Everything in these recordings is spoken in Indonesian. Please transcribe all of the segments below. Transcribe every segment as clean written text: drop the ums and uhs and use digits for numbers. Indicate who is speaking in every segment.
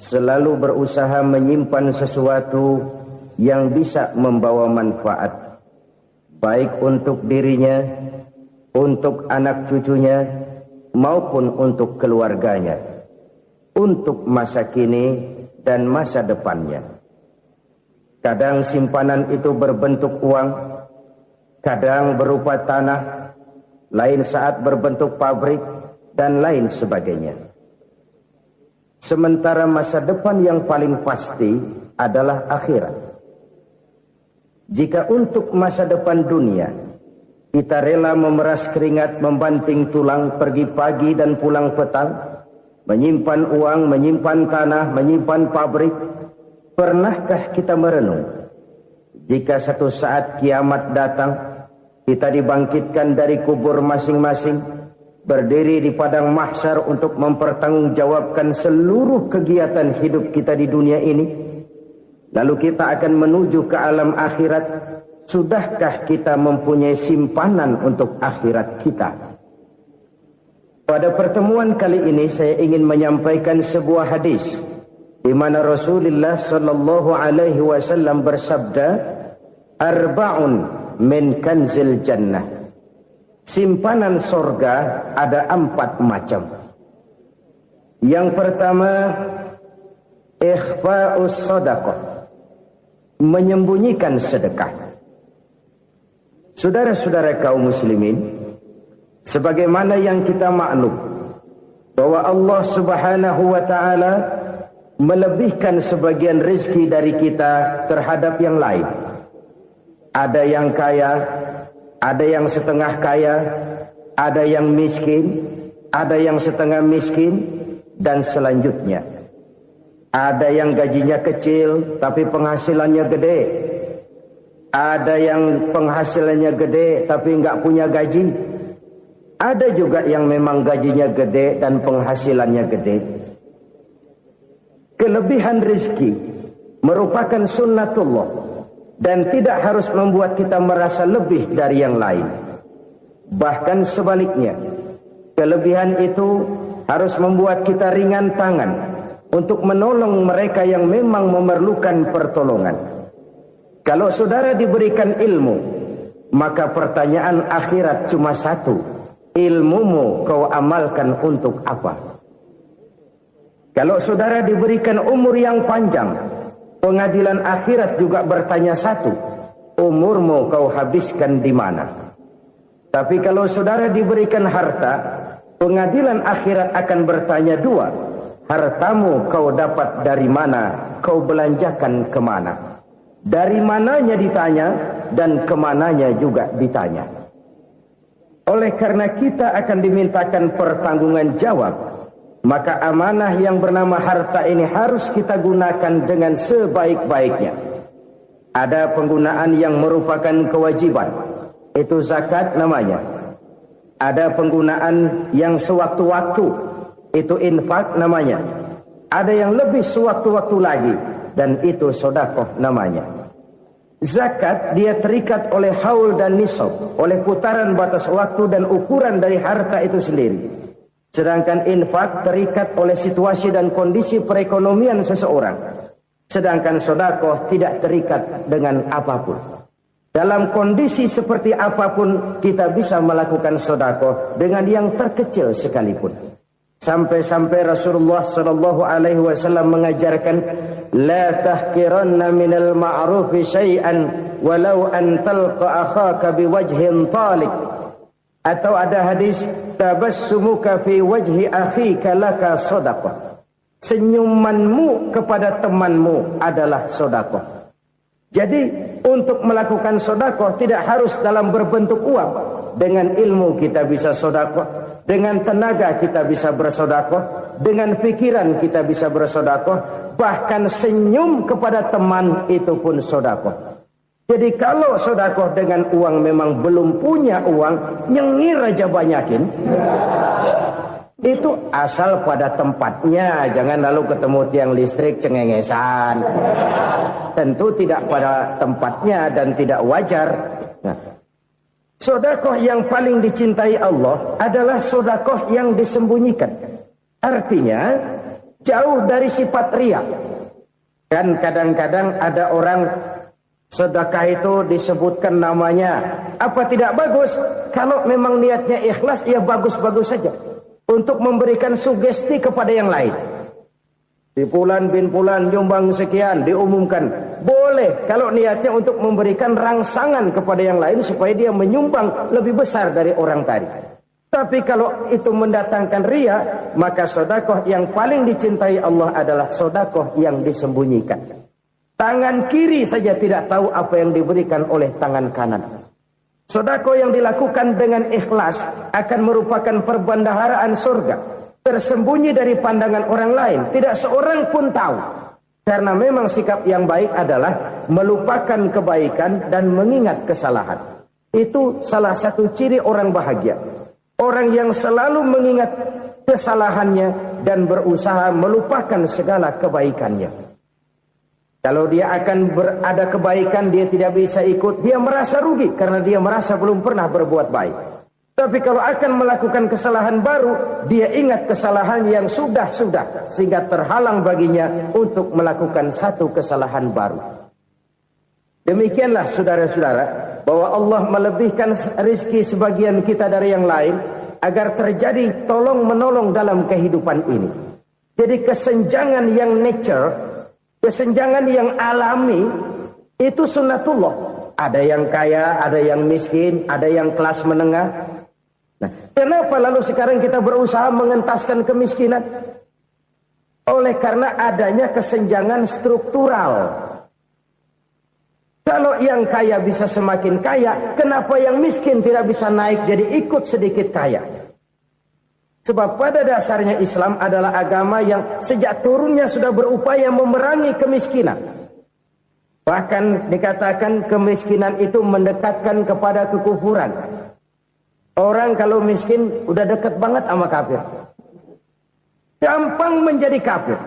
Speaker 1: selalu berusaha menyimpan sesuatu yang bisa membawa manfaat, baik untuk dirinya, untuk anak cucunya, maupun untuk keluarganya, untuk masa kini dan masa depannya. Kadang simpanan itu berbentuk uang, kadang berupa tanah, lain saat berbentuk pabrik, dan lain sebagainya. Sementara masa depan yang paling pasti adalah akhirat. Jika untuk masa depan dunia kita rela memeras keringat, membanting tulang, pergi pagi dan pulang petang, menyimpan uang, menyimpan tanah, menyimpan pabrik, pernahkah kita merenung jika satu saat kiamat datang, kita dibangkitkan dari kubur masing-masing, berdiri di padang mahsyar untuk mempertanggungjawabkan seluruh kegiatan hidup kita di dunia ini, lalu kita akan menuju ke alam akhirat. Sudahkah kita mempunyai simpanan untuk akhirat kita? Pada pertemuan kali ini saya ingin menyampaikan sebuah hadis di mana Rasulullah sallallahu alaihi wasallam bersabda, "Arba'un min kanzil jannah." Simpanan sorga ada 4 macam. Yang pertama, ikhfa'us sadaqah, menyembunyikan sedekah. Saudara-saudara kaum muslimin, sebagaimana yang kita maklum bahwa Allah Subhanahu wa taala melebihkan sebagian rezeki dari kita terhadap yang lain. Ada yang kaya, ada yang setengah kaya, ada yang miskin, ada yang setengah miskin, dan selanjutnya. Ada yang gajinya kecil tapi penghasilannya gede. Ada yang penghasilannya gede tapi nggak punya gaji. Ada juga yang memang gajinya gede dan penghasilannya gede. Kelebihan rezeki merupakan sunnatullah dan tidak harus membuat kita merasa lebih dari yang lain. Bahkan sebaliknya, kelebihan itu harus membuat kita ringan tangan untuk menolong mereka yang memang memerlukan pertolongan. Kalau saudara diberikan ilmu, maka pertanyaan akhirat cuma satu: ilmumu kau amalkan untuk apa? Kalau saudara diberikan umur yang panjang, pengadilan akhirat juga bertanya satu: umurmu kau habiskan di mana? Tapi kalau saudara diberikan harta, pengadilan akhirat akan bertanya 2: hartamu kau dapat dari mana? Kau belanjakan kemana? Dari mananya ditanya dan kemananya juga ditanya. Oleh karena kita akan dimintakan pertanggungan jawab, maka amanah yang bernama harta ini harus kita gunakan dengan sebaik-baiknya. Ada penggunaan yang merupakan kewajiban, itu zakat namanya. Ada penggunaan yang sewaktu-waktu, itu infak namanya. Ada yang lebih sewaktu-waktu lagi, dan itu sedekah namanya. Zakat dia terikat oleh haul dan nisab, oleh putaran batas waktu dan ukuran dari harta itu sendiri. Sedangkan infak terikat oleh situasi dan kondisi perekonomian seseorang. Sedangkan sedekah tidak terikat dengan apapun. Dalam kondisi seperti apapun kita bisa melakukan sedekah dengan yang terkecil sekalipun. Sampai-sampai Rasulullah sallallahu alaihi wasallam mengajarkan, la tahqiranna minal ma'rufi syai'an walau an talqa akhaka biwajhin talik. Atau ada hadis, tabassumuka fi wajhi akhika laka shadaqah. Senyumanmu kepada temanmu adalah sedekah. Jadi untuk melakukan sedekah tidak harus dalam berbentuk uang. Dengan ilmu kita bisa sedekah. Dengan tenaga kita bisa bersedekah, dengan pikiran kita bisa bersedekah, bahkan senyum kepada teman itu pun sedekah. Jadi kalau sedekah dengan uang memang belum punya uang, nyengir aja banyakin. Itu asal pada tempatnya, jangan lalu ketemu tiang listrik cengengesan. Tentu tidak pada tempatnya dan tidak wajar. Nah, sedekah yang paling dicintai Allah adalah sedekah yang disembunyikan. Artinya, jauh dari sifat riya. Kan kadang-kadang ada orang sedekah itu disebutkan namanya, apa tidak bagus? Kalau memang niatnya ikhlas, ya bagus-bagus saja. Untuk memberikan sugesti kepada yang lain. Di Fulan bin Fulan nyumbang sekian, diumumkan. Boleh kalau niatnya untuk memberikan rangsangan kepada yang lain supaya dia menyumbang lebih besar dari orang tadi. Tapi kalau itu mendatangkan riya, maka sedekah yang paling dicintai Allah adalah sedekah yang disembunyikan. Tangan kiri saja tidak tahu apa yang diberikan oleh tangan kanan. Sedekah yang dilakukan dengan ikhlas akan merupakan perbendaharaan surga, tersembunyi dari pandangan orang lain, tidak seorang pun tahu. Karena memang sikap yang baik adalah melupakan kebaikan dan mengingat kesalahan. Itu salah satu ciri orang bahagia. Orang yang selalu mengingat kesalahannya dan berusaha melupakan segala kebaikannya. Kalau dia akan berada kebaikan, dia tidak bisa ikut, dia merasa rugi karena dia merasa belum pernah berbuat baik. Tapi kalau akan melakukan kesalahan baru, dia ingat kesalahan yang sudah-sudah, sehingga terhalang baginya untuk melakukan satu kesalahan baru. Demikianlah saudara-saudara, bahwa Allah melebihkan rizki sebagian kita dari yang lain, agar terjadi tolong-menolong dalam kehidupan ini. Jadi kesenjangan yang nature, kesenjangan yang alami, itu sunnatullah. Ada yang kaya, ada yang miskin, ada yang kelas menengah. Nah, kenapa lalu sekarang kita berusaha mengentaskan kemiskinan? Oleh karena adanya kesenjangan struktural. Kalau yang kaya bisa semakin kaya, kenapa yang miskin tidak bisa naik jadi ikut sedikit kaya? Sebab pada dasarnya Islam adalah agama yang sejak turunnya sudah berupaya memerangi kemiskinan. Bahkan dikatakan kemiskinan itu mendekatkan kepada kekufuran. Orang kalau miskin udah dekat banget sama kafir. Gampang menjadi kafir.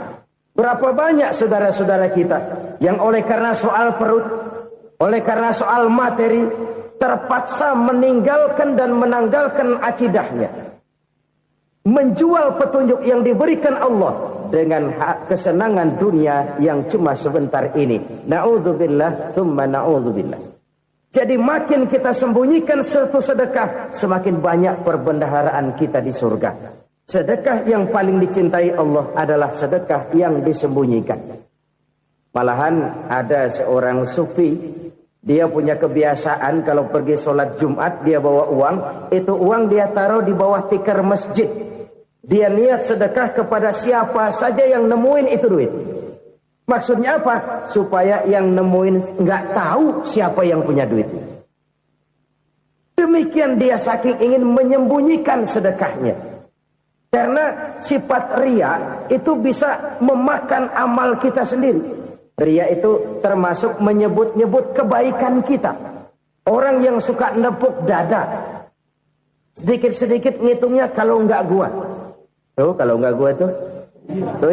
Speaker 1: Berapa banyak saudara-saudara kita yang oleh karena soal perut, oleh karena soal materi, terpaksa meninggalkan dan menanggalkan akidahnya. Menjual petunjuk yang diberikan Allah dengan kesenangan dunia yang cuma sebentar ini. Na'udzubillah, thumma na'udzubillah. Jadi makin kita sembunyikan satu sedekah, semakin banyak perbendaharaan kita di surga. Sedekah yang paling dicintai Allah adalah sedekah yang disembunyikan. Malahan ada seorang sufi, dia punya kebiasaan kalau pergi sholat Jumat dia bawa uang, itu uang dia taruh di bawah tikar masjid. Dia niat sedekah kepada siapa saja yang nemuin itu duit. Maksudnya apa? Supaya yang nemuin nggak tahu siapa yang punya duit. Demikian dia saking ingin menyembunyikan sedekahnya. Karena sifat riya itu bisa memakan amal kita sendiri. Riya itu termasuk menyebut-nyebut kebaikan kita. Orang yang suka nepuk dada, sedikit-sedikit ngitungnya kalau nggak gua. Tuh kalau nggak gua tuh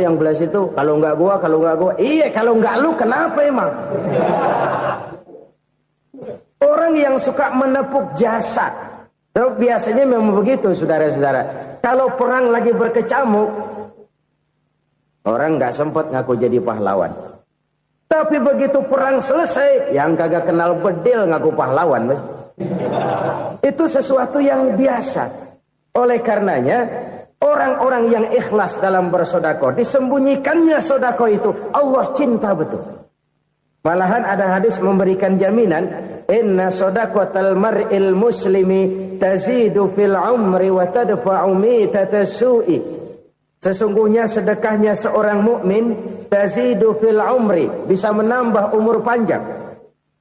Speaker 1: yang belah situ kalau nggak gua. Iya kalau nggak lu kenapa emang? Orang yang suka menepuk jasad. Tuh biasanya memang begitu saudara-saudara. Kalau perang lagi berkecamuk, orang nggak sempat ngaku jadi pahlawan. Tapi begitu perang selesai, yang kagak kenal bedil ngaku pahlawan, mas. Itu sesuatu yang biasa. Oleh karenanya, orang-orang yang ikhlas dalam bersedekah, disembunyikannya sedekah itu, Allah cinta betul. Malahan ada hadis memberikan jaminan, inna sedaqatal mar'il muslimi tazidu fil umri wa tadfa'u mitatas su'i. Sesungguhnya sedekahnya seorang mukmin tazidu fil umri, bisa menambah umur panjang.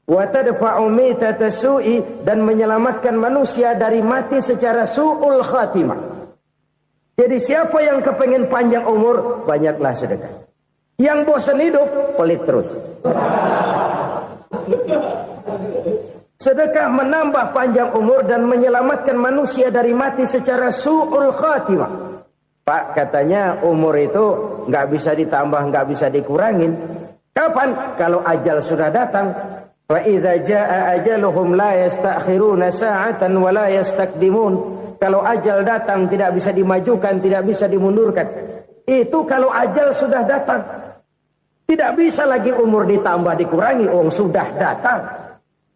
Speaker 1: Wa tadfa'u mitatas su'i, dan menyelamatkan manusia dari mati secara su'ul khatimah. Jadi siapa yang kepengen panjang umur, banyaklah sedekah. Yang bosan hidup, pelit terus. Sedekah menambah panjang umur dan menyelamatkan manusia dari mati secara su'ul khatimah. Pak, katanya umur itu nggak bisa ditambah, nggak bisa dikurangin. Kapan? Kalau ajal sudah datang. Wa idza jaa ajaluhum la yastakhiruna sa'atan wa la yastakdimun. Kalau ajal datang tidak bisa dimajukan, tidak bisa dimundurkan. Itu kalau ajal sudah datang. Tidak bisa lagi umur ditambah dikurangi, sudah datang.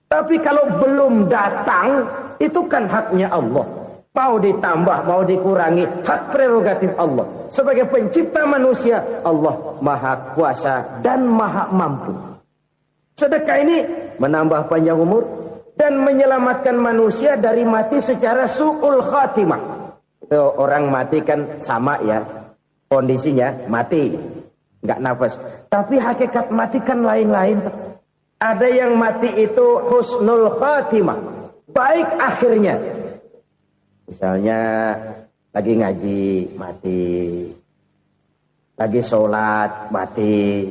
Speaker 1: Tapi kalau belum datang, itu kan haknya Allah. Mau ditambah, mau dikurangi, hak prerogatif Allah. Sebagai pencipta manusia, Allah Maha Kuasa dan Maha Mampu. Sedekah ini menambah panjang umur dan menyelamatkan manusia dari mati secara su'ul khatimah. Itu orang mati kan sama ya, kondisinya mati, nggak nafas. Tapi hakikat mati kan lain-lain. Ada yang mati itu husnul khatimah, baik akhirnya. Misalnya lagi ngaji mati, lagi sholat mati,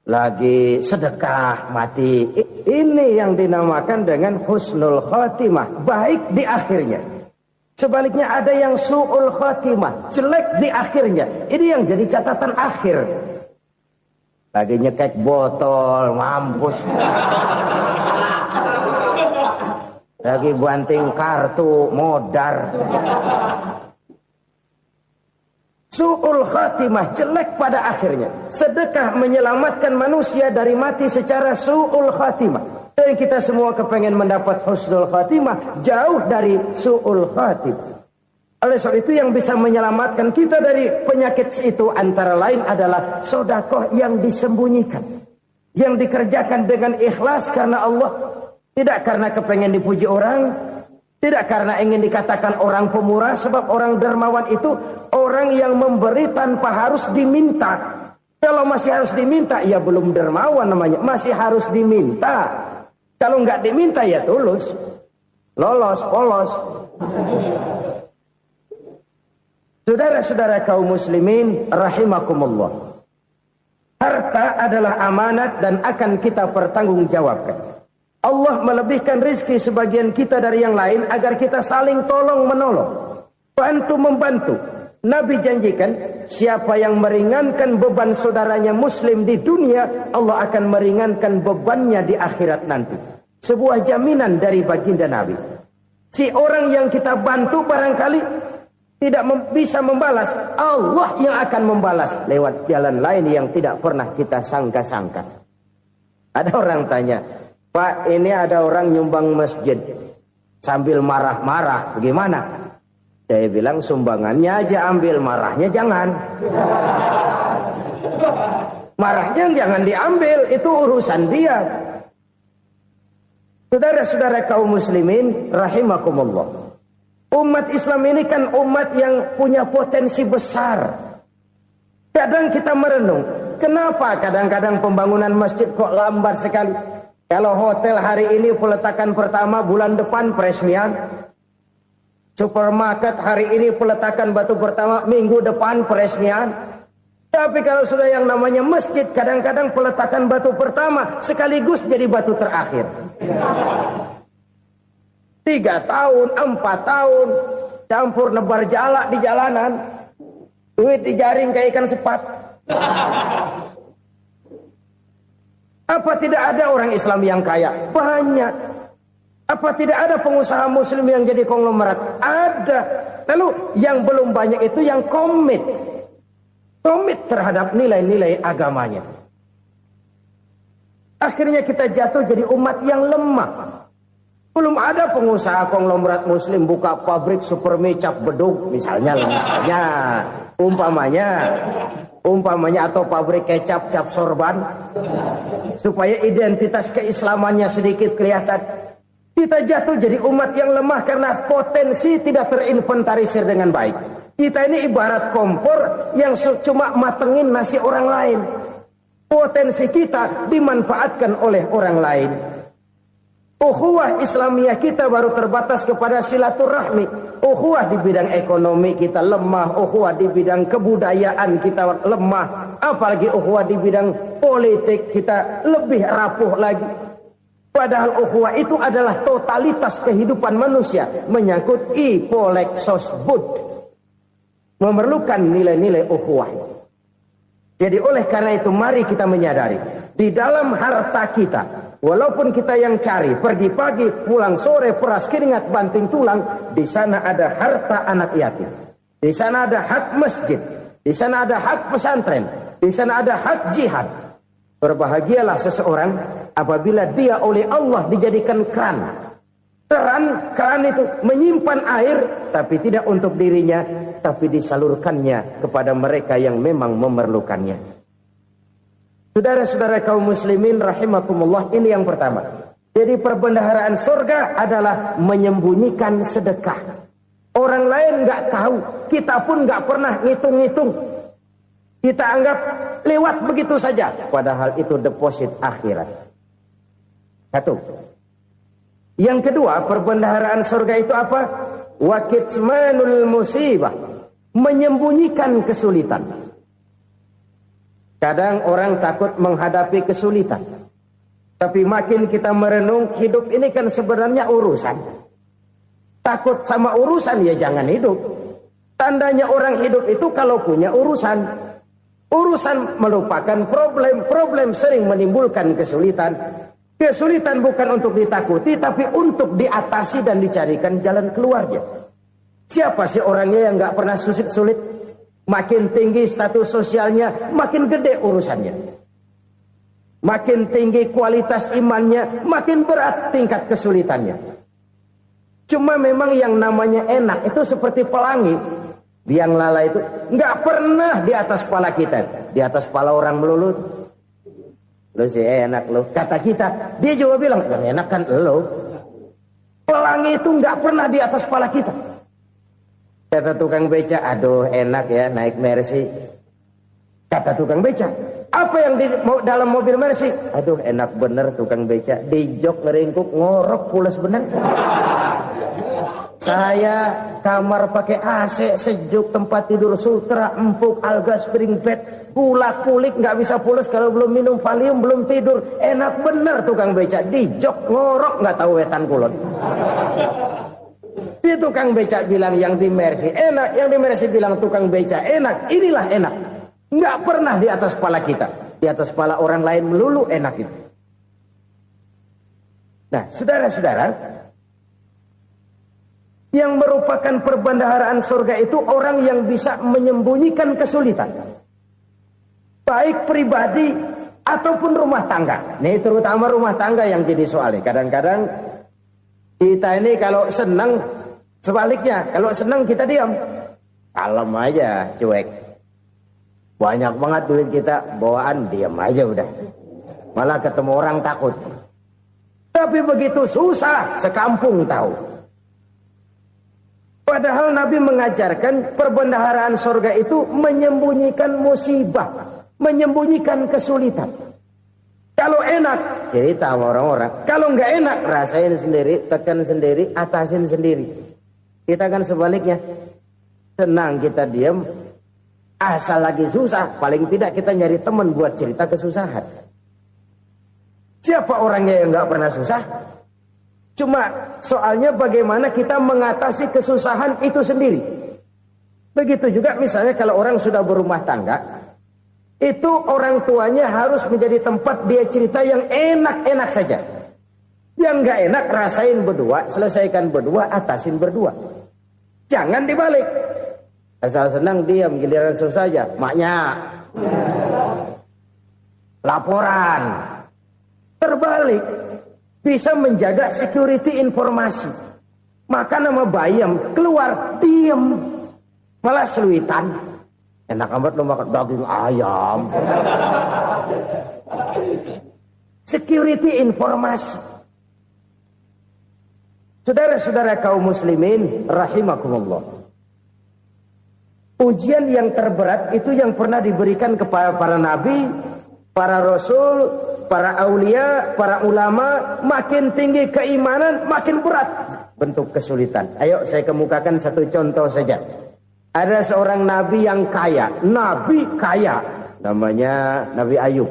Speaker 1: lagi sedekah mati. Ini yang dinamakan dengan husnul khatimah, baik di akhirnya. Sebaliknya ada yang su'ul khatimah, jelek di akhirnya. Ini yang jadi catatan akhir. Lagi nyekek botol, mampus. Lagi banting kartu, modar. Su'ul khatimah, jelek pada akhirnya. Sedekah menyelamatkan manusia dari mati secara su'ul khatimah. Dan kita semua kepengen mendapat husnul khatimah, jauh dari su'ul khatimah. Oleh sebab itu yang bisa menyelamatkan kita dari penyakit itu antara lain adalah sedekah yang disembunyikan. Yang dikerjakan dengan ikhlas karena Allah. Tidak karena kepengen dipuji orang, tidak karena ingin dikatakan orang pemurah, sebab orang dermawan itu orang yang memberi tanpa harus diminta. Kalau masih harus diminta, ya belum dermawan namanya, masih harus diminta. Kalau nggak diminta ya tulus, lolos, polos. Saudara-saudara kaum muslimin rahimakumullah. Harta adalah amanat dan akan kita pertanggungjawabkan. Allah melebihkan rizki sebagian kita dari yang lain agar kita saling tolong menolong, bantu membantu. Nabi janjikan siapa yang meringankan beban saudaranya muslim di dunia, Allah akan meringankan bebannya di akhirat nanti. Sebuah jaminan dari baginda Nabi. Si orang yang kita bantu barangkali tidak bisa membalas, Allah yang akan membalas lewat jalan lain yang tidak pernah kita sangka-sangka. Ada orang tanya, Pak, ini ada orang nyumbang masjid sambil marah-marah, bagaimana? Saya bilang sumbangannya aja ambil, marahnya jangan. Marahnya jangan diambil, itu urusan dia. Saudara-saudara kaum muslimin rahimakumullah. Umat Islam ini kan umat yang punya potensi besar. Kadang kita merenung, kenapa kadang-kadang pembangunan masjid kok lambat sekali? Kalau hotel hari ini peletakan pertama, bulan depan peresmian. Supermarket hari ini peletakan batu pertama, minggu depan peresmian. Tapi kalau sudah yang namanya masjid, kadang-kadang peletakan batu pertama sekaligus jadi batu terakhir. 3 tahun, 4 tahun, campur nebar jalak di jalanan, duit dijaring kayak ikan sepat. Apa tidak ada orang Islam yang kaya? Banyak. Apa tidak ada pengusaha muslim yang jadi konglomerat? Ada. Lalu yang belum banyak itu yang komit terhadap nilai-nilai agamanya. Akhirnya kita jatuh jadi umat yang lemah. Belum ada pengusaha konglomerat muslim buka pabrik supermi cap beduk misalnya umpamanya atau pabrik kecap cap sorban supaya identitas keislamannya sedikit kelihatan. Kita jatuh jadi umat yang lemah karena potensi tidak terinventarisir dengan baik. Kita ini ibarat kompor yang cuma matengin nasi orang lain. Potensi kita dimanfaatkan oleh orang lain. Ukhuwah Islamiyah kita baru terbatas kepada silaturahmi. Ukhuwah di bidang ekonomi kita lemah, ukhuwah di bidang kebudayaan kita lemah, apalagi ukhuwah di bidang politik kita lebih rapuh lagi. Padahal ukhuwah itu adalah totalitas kehidupan manusia, menyangkut ipolek sosbud, memerlukan nilai-nilai ukhuwah. Jadi oleh karena itu mari kita menyadari di dalam harta kita, walaupun kita yang cari, pergi pagi, pulang sore, peras keringat, banting tulang, di sana ada harta anak yatim. Di sana ada hak masjid. Di sana ada hak pesantren, di sana ada hak jihad. Berbahagialah seseorang apabila dia oleh Allah dijadikan keran. Keran itu menyimpan air, tapi tidak untuk dirinya, tapi disalurkannya kepada mereka yang memang memerlukannya. Saudara-saudara kaum muslimin rahimakumullah, ini yang pertama. Jadi perbendaharaan surga adalah menyembunyikan sedekah. Orang lain nggak tahu, kita pun nggak pernah ngitung-ngitung. Kita anggap lewat begitu saja, padahal itu deposit akhirat. Satu. Yang kedua, perbendaharaan surga itu apa? Wa kitmanul musibah, menyembunyikan kesulitan. Kadang orang takut menghadapi kesulitan, tapi makin kita merenung, hidup ini kan sebenarnya urusan. Takut sama urusan, ya jangan hidup. Tandanya orang hidup itu kalau punya urusan. Urusan melupakan problem. Problem sering menimbulkan kesulitan. Kesulitan bukan untuk ditakuti, tapi untuk diatasi dan dicarikan jalan keluarnya. Siapa sih orangnya yang gak pernah sulit-sulit? Makin tinggi status sosialnya, makin gede urusannya. Makin tinggi kualitas imannya, makin berat tingkat kesulitannya. Cuma memang yang namanya enak itu seperti pelangi. Biang lala itu nggak pernah di atas kepala kita, di atas kepala orang melulu. Lu sih enak lu, kata kita. Dia juga bilang yang enak kan lu. Pelangi itu nggak pernah di atas kepala kita. Kata tukang beca, aduh enak ya naik Mercy. Kata tukang beca, apa yang di dalam mobil Mercy? Aduh enak bener tukang beca, di jok ngeringkuk ngorok pules bener. Saya kamar pakai AC, sejuk, tempat tidur sutra, empuk, alga, spring bed, kulak kulik, nggak bisa pules kalau belum minum Valium, belum tidur. Enak bener tukang beca, di jok ngorok nggak tahu wetan kulon. Si tukang beca bilang yang di Mercy enak, yang di Mercy bilang tukang beca enak. Inilah enak, nggak pernah di atas kepala kita, di atas kepala orang lain melulu enak itu. Nah, saudara-saudara, yang merupakan perbendaharaan surga itu orang yang bisa menyembunyikan kesulitan, baik pribadi ataupun rumah tangga. Nih terutama rumah tangga yang jadi soalnya. Kadang-kadang kita ini kalau senang, sebaliknya kalau senang kita diam, kalem aja, cuek. Banyak banget duit kita bawaan, diam aja udah. Malah ketemu orang takut. Tapi begitu susah, sekampung tahu. Padahal Nabi mengajarkan perbendaharaan surga itu menyembunyikan musibah, menyembunyikan kesulitan. Kalau enak, cerita sama orang-orang. Kalau nggak enak, rasain sendiri, tekan sendiri, atasin sendiri. Kita kan sebaliknya, senang kita diam, asal lagi susah, paling tidak kita nyari teman buat cerita kesusahan. Siapa orangnya yang nggak pernah susah? Cuma soalnya bagaimana kita mengatasi kesusahan itu sendiri. Begitu juga misalnya kalau orang sudah berumah tangga, itu orang tuanya harus menjadi tempat dia cerita yang enak-enak saja. Yang nggak enak rasain berdua, selesaikan berdua, atasin berdua. Jangan dibalik. Asal senang diam, giliran susah saja. Maknya laporan. Terbalik. Bisa menjaga security informasi. Maka nama bayam keluar diam, malah seluitan. Enak amat lo makan daging ayam. Security informasi. Saudara-saudara kaum muslimin rahimakumullah. Ujian yang terberat itu yang pernah diberikan kepada para nabi, para rasul, para aulia, para ulama. Makin tinggi keimanan, makin berat bentuk kesulitan. Ayo saya kemukakan satu contoh saja. Ada seorang nabi yang kaya, nabi kaya, namanya Nabi Ayub.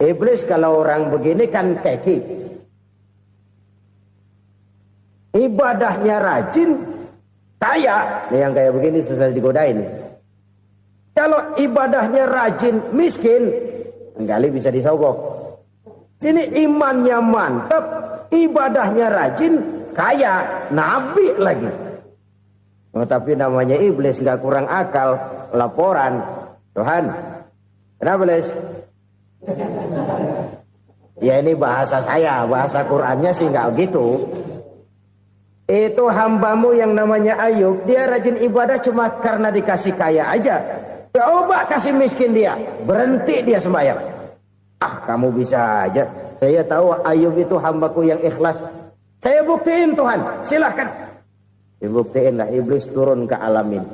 Speaker 1: Iblis kalau orang begini kan keki, ibadahnya rajin, kaya. Nih yang kayak begini susah digodain. Kalau ibadahnya rajin, miskin, kali bisa disogok. Sini imannya mantap, ibadahnya rajin, kaya, nabi lagi. Oh, tapi namanya iblis nggak kurang akal. Laporan, Tuhan, kenapa Les? Ya ini bahasa saya, bahasa Qurannya sih nggak gitu. Itu hambamu yang namanya Ayub, dia rajin ibadah cuma karena dikasih kaya aja. Coba kasih miskin dia, berhenti dia sembahyang. Ah, kamu bisa aja. Saya tahu Ayub itu hambaku yang ikhlas. Saya buktiin Tuhan, silahkan. Dibuktiin lah, iblis turun ke alam ini.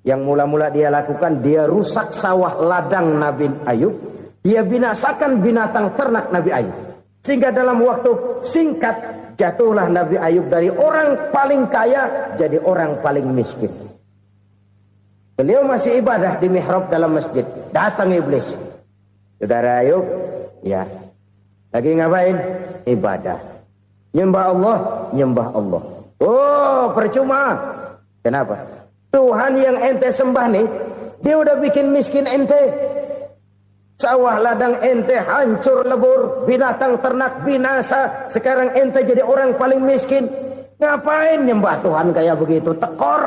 Speaker 1: Yang mula-mula dia lakukan, dia rusak sawah ladang Nabi Ayub. Dia binasakan binatang ternak Nabi Ayub. Sehingga dalam waktu singkat, jatuhlah Nabi Ayub dari orang paling kaya jadi orang paling miskin. Beliau masih ibadah di mihrab dalam masjid. Datang iblis. Saudara Ayub, ya. Lagi ngapain? Ibadah. Nyembah Allah, nyembah Allah. Oh, percuma. Kenapa? Tuhan yang ente sembah nih, dia udah bikin miskin ente. Sawah ladang ente hancur lebur, binatang ternak binasa. Sekarang ente jadi orang paling miskin. Ngapain nyembah Tuhan kayak begitu? Tekor.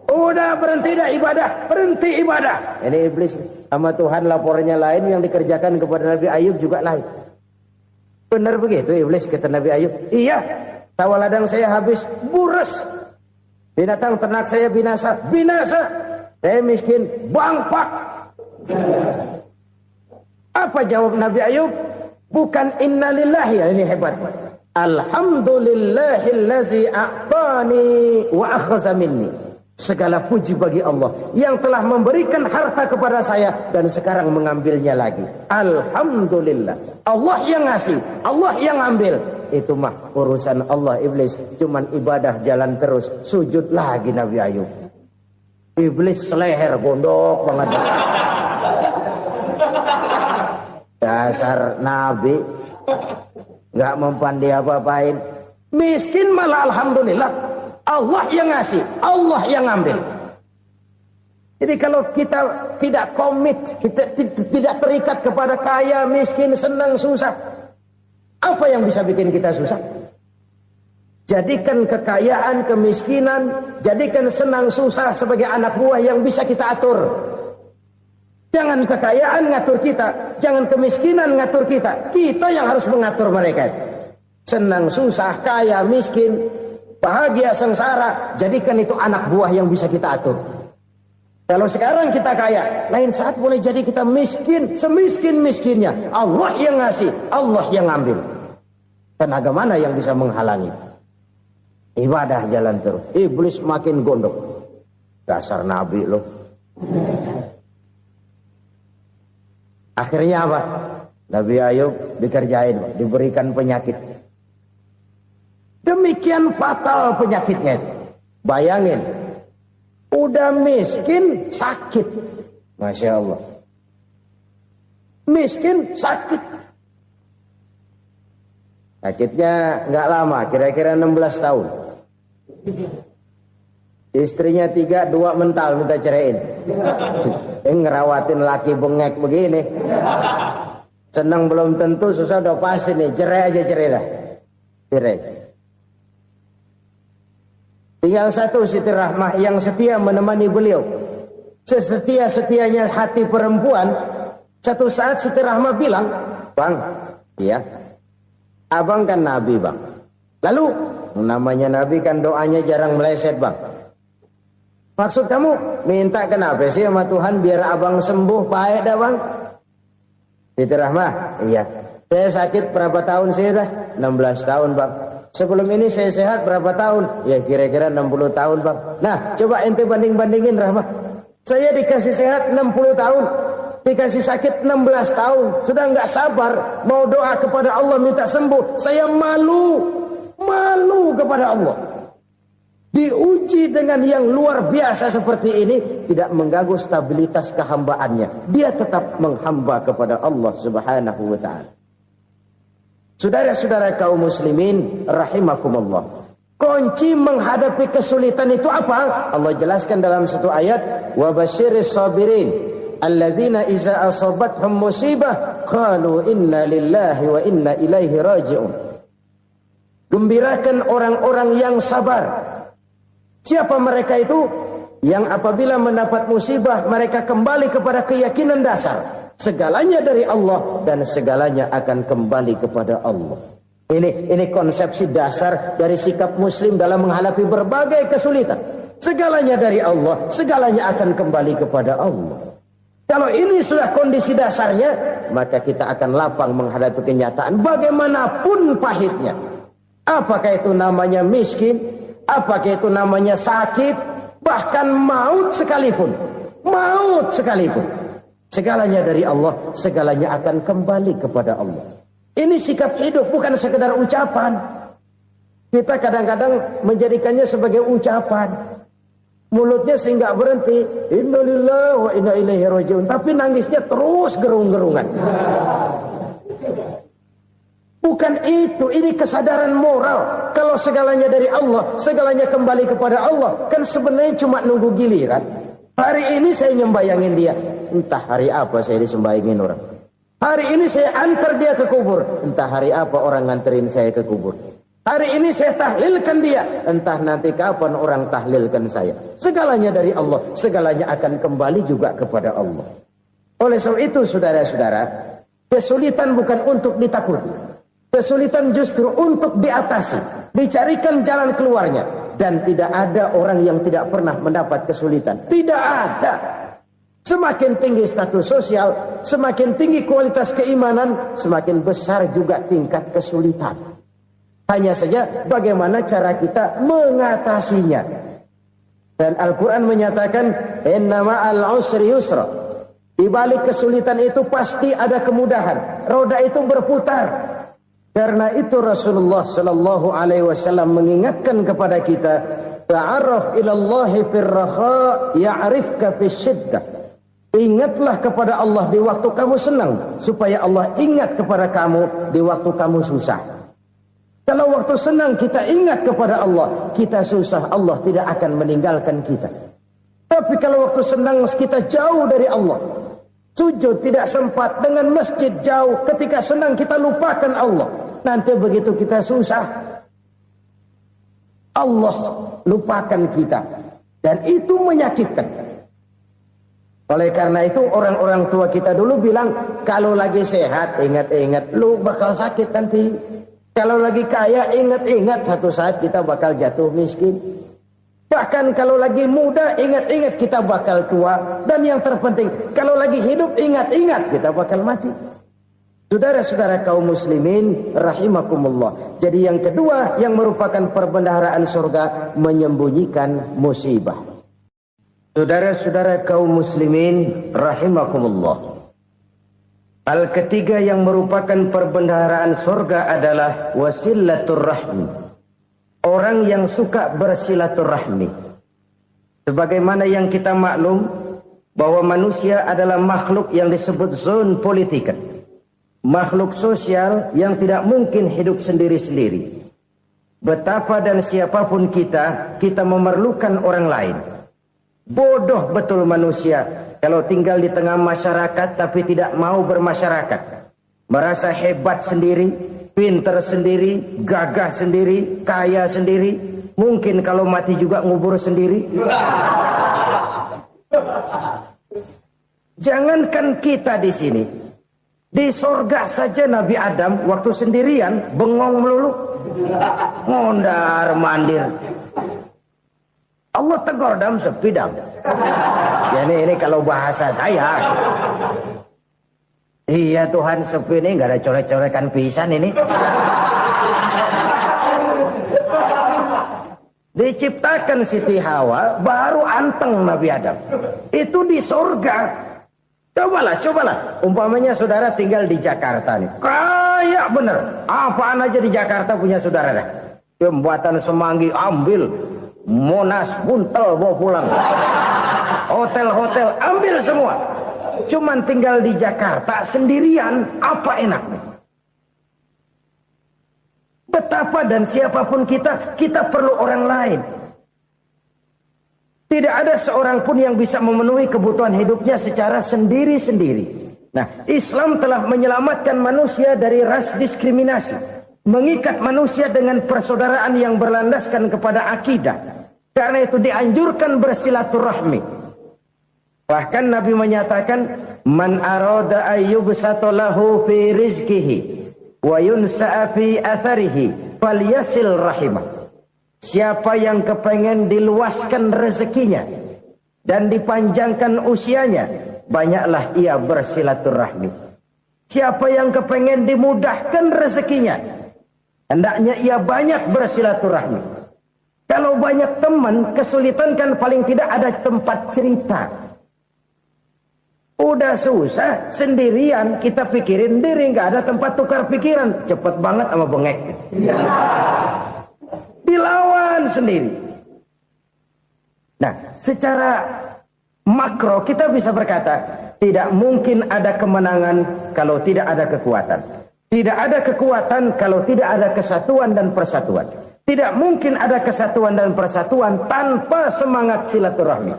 Speaker 1: Udah berhenti dah ibadah, berhenti ibadah. Ini iblis sama Tuhan laporannya lain, yang dikerjakan kepada Nabi Ayub juga lain. Benar begitu iblis kata Nabi Ayub? Iya, sawah ladang saya habis, buras. Binatang ternak saya binasa, binasa. Saya miskin, bangpak. Apa jawab Nabi Ayub? Bukan innalillahi, ya ini hebat. Alhamdulillahillazi a'tani wa akhza minni. Segala puji bagi Allah yang telah memberikan harta kepada saya dan sekarang mengambilnya lagi. Alhamdulillah. Allah yang ngasih, Allah yang ambil. Itu mah urusan Allah. Iblis cuman ibadah jalan terus, sujud lagi Nabi Ayub. Iblis seleher gondok banget. Dasar Nabi nggak mempan dia apa-apain. Miskin malah alhamdulillah. Allah yang ngasih, Allah yang ngambil. Jadi kalau kita tidak komit, kita tidak terikat kepada kaya, miskin, senang, susah, apa yang bisa bikin kita susah? Jadikan kekayaan, kemiskinan, jadikan senang, susah sebagai anak buah yang bisa kita atur. Jangan kekayaan ngatur kita, jangan kemiskinan ngatur kita. Kita yang harus mengatur mereka. Senang, susah, kaya, miskin, bahagia, sengsara, jadikan itu anak buah yang bisa kita atur. Kalau sekarang kita kaya, lain saat boleh jadi kita miskin, semiskin-miskinnya. Allah yang ngasih, Allah yang ngambil. Tenaga mana yang bisa menghalangi? Ibadah jalan terus. Iblis makin gondok. Dasar Nabi loh. Akhirnya apa? Nabi Ayub dikerjain, diberikan penyakit. Demikian fatal penyakitnya. Bayangin, udah miskin sakit. Masya Allah. Miskin sakit. Sakitnya nggak lama, kira-kira 16 tahun. Istrinya 3, 2 mental minta ceraiin. Ngerawatin laki bengek begini. Senang belum tentu, susah udah pasti nih. Cerai aja, cerai dah. Cerai. Tinggal satu Siti Rahmah yang setia menemani beliau. Sesetia-setianya hati perempuan. Satu saat Siti Rahmah bilang, "Bang, iya, abang kan Nabi bang. Lalu namanya Nabi kan doanya jarang meleset bang. Maksud kamu minta kenapa sih sama Tuhan biar abang sembuh baik dah bang?" Siti Rahmah, iya. Saya sakit berapa tahun sih dah? 16 tahun bang. Sebelum ini saya sehat berapa tahun? Ya kira-kira 60 tahun bang. Nah coba ente banding-bandingin Rahmah. Saya dikasih sehat 60 tahun. Dikasih sakit 16 tahun. Sudah nggak sabar. Mau doa kepada Allah minta sembuh. Saya malu. Malu kepada Allah. Diuji dengan yang luar biasa seperti ini. Tidak mengganggu stabilitas kehambaannya. Dia tetap menghamba kepada Allah subhanahu wa ta'ala. Saudara-saudara kaum muslimin rahimakumullah. Kunci menghadapi kesulitan itu apa? Allah jelaskan dalam satu ayat, wa basyiris sabirin alladzina iza asabathum musibah qalu inna lillahi wa inna ilaihi raji'un. Gembirakan orang-orang yang sabar Siapa mereka itu? Yang apabila mendapat musibah mereka kembali kepada keyakinan dasar. Segalanya dari Allah dan segalanya akan kembali kepada Allah. Ini konsepsi dasar dari sikap muslim dalam menghadapi berbagai kesulitan. Segalanya dari Allah, segalanya akan kembali kepada Allah. Kalau ini sudah kondisi dasarnya, maka kita akan lapang menghadapi kenyataan bagaimanapun pahitnya. Apakah itu namanya miskin, apakah itu namanya sakit, bahkan maut sekalipun. Maut sekalipun. Segalanya dari Allah, segalanya akan kembali kepada Allah. Ini sikap hidup, bukan sekedar ucapan. Kita kadang-kadang menjadikannya sebagai ucapan. Mulutnya sehingga berhenti, innalillahi wa inna ilaihi rajiun, tapi nangisnya terus gerung-gerungan. Bukan itu, ini kesadaran moral. Kalau segalanya dari Allah, segalanya kembali kepada Allah, kan sebenarnya cuma nunggu giliran. Hari ini saya nyembayangin dia, entah hari apa saya disembayangin orang. Hari ini saya antar dia ke kubur, entah hari apa orang nganterin saya ke kubur. Hari ini saya tahlilkan dia, entah nanti kapan orang tahlilkan saya. Segalanya dari Allah, segalanya akan kembali juga kepada Allah. Oleh sebab itu saudara-saudara, kesulitan bukan untuk ditakuti. Kesulitan justru untuk diatasi, dicarikan jalan keluarnya. Dan tidak ada orang yang tidak pernah mendapat kesulitan. Tidak ada. Semakin tinggi status sosial, semakin tinggi kualitas keimanan, semakin besar juga tingkat kesulitan. Hanya saja bagaimana cara kita mengatasinya. Dan Al-Quran menyatakan, inna ma'al usri yusra. Di balik kesulitan itu pasti ada kemudahan. Roda itu berputar. Karena itu Rasulullah sallallahu alaihi wasallam mengingatkan kepada kita, ta'arraf ilallahi firraha ya'rifka fisyiddah. Ingatlah kepada Allah di waktu kamu senang, supaya Allah ingat kepada kamu di waktu kamu susah. Kalau waktu senang kita ingat kepada Allah, kita susah, Allah tidak akan meninggalkan kita. Tapi kalau waktu senang kita jauh dari Allah, sujud tidak sempat, dengan masjid jauh, ketika senang kita lupakan Allah. Nanti begitu kita susah, Allah lupakan kita. Dan itu menyakitkan. Oleh karena itu orang-orang tua kita dulu bilang, kalau lagi sehat ingat-ingat, lu bakal sakit nanti. Kalau lagi kaya ingat-ingat satu saat kita bakal jatuh miskin. Bahkan kalau lagi muda ingat-ingat kita bakal tua. Dan yang terpenting, kalau lagi hidup ingat-ingat kita bakal mati. Saudara-saudara kaum muslimin rahimakumullah. Jadi yang kedua yang merupakan perbendaharaan surga, menyembunyikan musibah. Saudara-saudara kaum muslimin rahimakumullah. Hal ketiga yang merupakan perbendaharaan surga adalah wasilatur rahmi. Orang yang suka bersilaturahmi. Sebagaimana yang kita maklum bahwa manusia adalah makhluk yang disebut zon politika. Makhluk sosial yang tidak mungkin hidup sendiri-sendiri. Betapa dan siapapun kita memerlukan orang lain. Bodoh betul manusia kalau tinggal di tengah masyarakat tapi tidak mau bermasyarakat. Merasa hebat sendiri, pinter sendiri, gagah sendiri, kaya sendiri. Mungkin kalau mati juga ngubur sendiri. Jangankan kita di sini, di sorga saja Nabi Adam waktu sendirian bengong melulu, ngondar mandir. Allah tegur dam sepi dam. Ya ini kalau bahasa saya. Iya Tuhan sepi ini nggak ada coret-corekan pisan ini. Diciptakan Siti Hawa baru anteng Nabi Adam. Itu di sorga. Cobalah. Umpamanya saudara tinggal di Jakarta nih. Kayak bener. Apaan aja di Jakarta punya saudara dah. Jembatan Semanggi ambil. Monas, Buntel bawa pulang. Hotel-hotel ambil semua. Cuman tinggal di Jakarta sendirian, apa enaknya? Betapa dan siapapun kita perlu orang lain. Tidak ada seorang pun yang bisa memenuhi kebutuhan hidupnya secara sendiri-sendiri. Nah, Islam telah menyelamatkan manusia dari ras diskriminasi. Mengikat manusia dengan persaudaraan yang berlandaskan kepada akidah. Karena itu dianjurkan bersilaturahmi. Bahkan Nabi menyatakan, man arada ayyubsata lahu fi rizqihi wa yunsa'a fi atharihi falyasil rahimah. Siapa yang kepengen diluaskan rezekinya dan dipanjangkan usianya, banyaklah ia bersilaturahmi. Siapa yang kepengen dimudahkan rezekinya, hendaknya ia banyak bersilaturahmi. Kalau banyak teman, kesulitan kan paling tidak ada tempat cerita. Udah susah, sendirian kita pikirin diri, nggak ada tempat tukar pikiran. Cepet banget sama bengek. Dilawan sendiri. Nah, secara makro kita bisa berkata, tidak mungkin ada kemenangan kalau tidak ada kekuatan. Tidak ada kekuatan kalau tidak ada kesatuan dan persatuan. Tidak mungkin ada kesatuan dan persatuan tanpa semangat silaturahmi.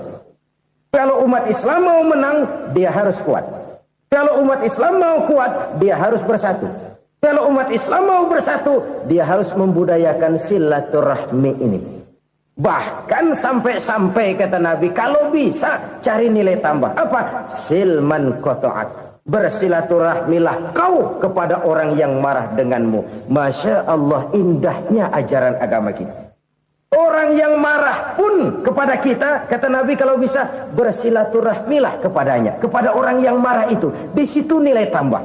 Speaker 1: Kalau umat Islam mau menang, dia harus kuat. Kalau umat Islam mau kuat, dia harus bersatu. Kalau umat Islam mau bersatu, dia harus membudayakan silaturahmi ini. Bahkan sampai-sampai kata Nabi, kalau bisa cari nilai tambah. Apa? Silman qata'at. Bersilaturahmilah kau kepada orang yang marah denganmu. Masya Allah, indahnya ajaran agama kita. Orang yang marah pun kepada kita, kata Nabi, kalau bisa bersilaturahmilah kepadanya, kepada orang yang marah itu. Di situ nilai tambah.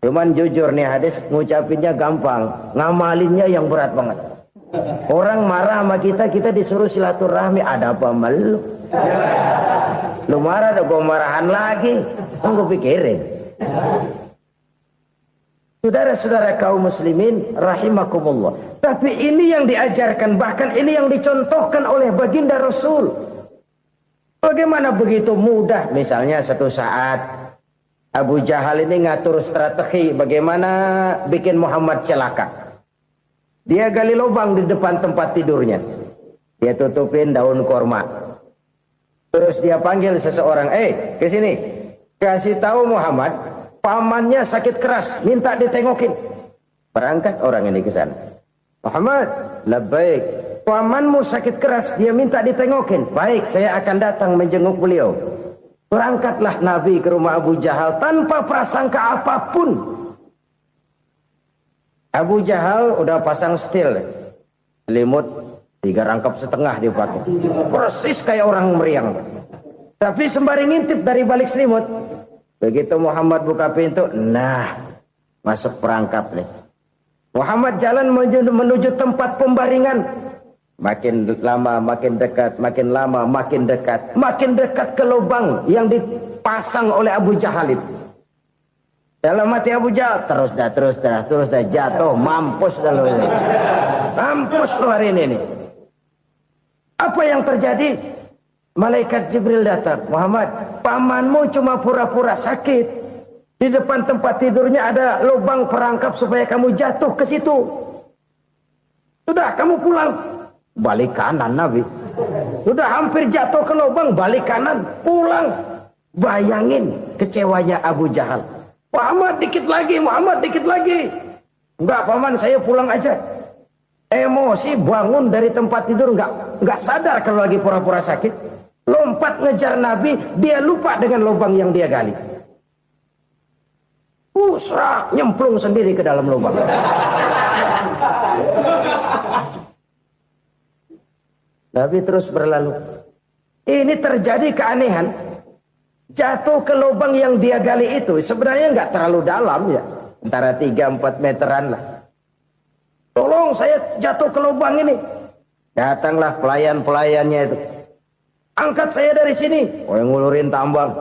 Speaker 1: Cuman jujur nih hadis, ngucapinnya gampang, ngamalinnya yang berat banget. Orang marah sama kita, kita disuruh silaturahmi, ada apa malu? Lu marah, ada gue marahan lagi. Tunggu pikirin. Saudara-saudara kaum muslimin rahimakumullah. Tapi ini yang diajarkan, bahkan ini yang dicontohkan oleh baginda Rasul. Bagaimana begitu mudah? Misalnya satu saat Abu Jahal ini ngatur strategi bagaimana bikin Muhammad celaka. Dia gali lubang di depan tempat tidurnya. Dia tutupin daun korma. Terus dia panggil seseorang, ke sini. Kasih tahu Muhammad, pamannya sakit keras, minta ditengokin. Berangkat orang ini ke sana. Muhammad, labbaik. Pamanmu sakit keras, dia minta ditengokin. Baik, saya akan datang menjenguk beliau. Berangkatlah Nabi ke rumah Abu Jahal tanpa prasangka apapun. Abu Jahal udah pasang setil, selimut 3 rangkap setengah dia pakai. Persis kayak orang meriang. Tapi sembari ngintip dari balik selimut. Begitu Muhammad buka pintu, nah masuk perangkap nih. Muhammad jalan menuju tempat pembaringan. Makin lama makin dekat, makin lama makin dekat. Makin dekat ke lubang yang dipasang oleh Abu Jahal itu. Dalam hati Abu Jahal, terus dah jatuh, mampus dah lo ini. Mampus lo hari ini nih. Apa yang terjadi? Malaikat Jibril datang. Muhammad, pamanmu cuma pura-pura sakit. Di depan tempat tidurnya ada lubang perangkap supaya kamu jatuh ke situ. Sudah, kamu pulang. Balik kanan Nabi. Sudah hampir jatuh ke lubang, balik kanan, pulang. Bayangin kecewanya Abu Jahal. Muhammad dikit lagi, Muhammad dikit lagi. Enggak paman, saya pulang aja. Emosi bangun dari tempat tidur, enggak sadar kalau lagi pura-pura sakit. Lompat ngejar Nabi, dia lupa dengan lubang yang dia gali. Serak, nyemplung sendiri ke dalam lubang. Nabi terus berlalu. Ini terjadi keanehan. Jatuh ke lubang yang dia gali itu sebenarnya nggak terlalu dalam ya. Antara 3-4 meteran lah. Tolong saya jatuh ke lubang ini. Datanglah pelayan-pelayannya itu. Angkat saya dari sini. Oh, yang ngulurin tambang.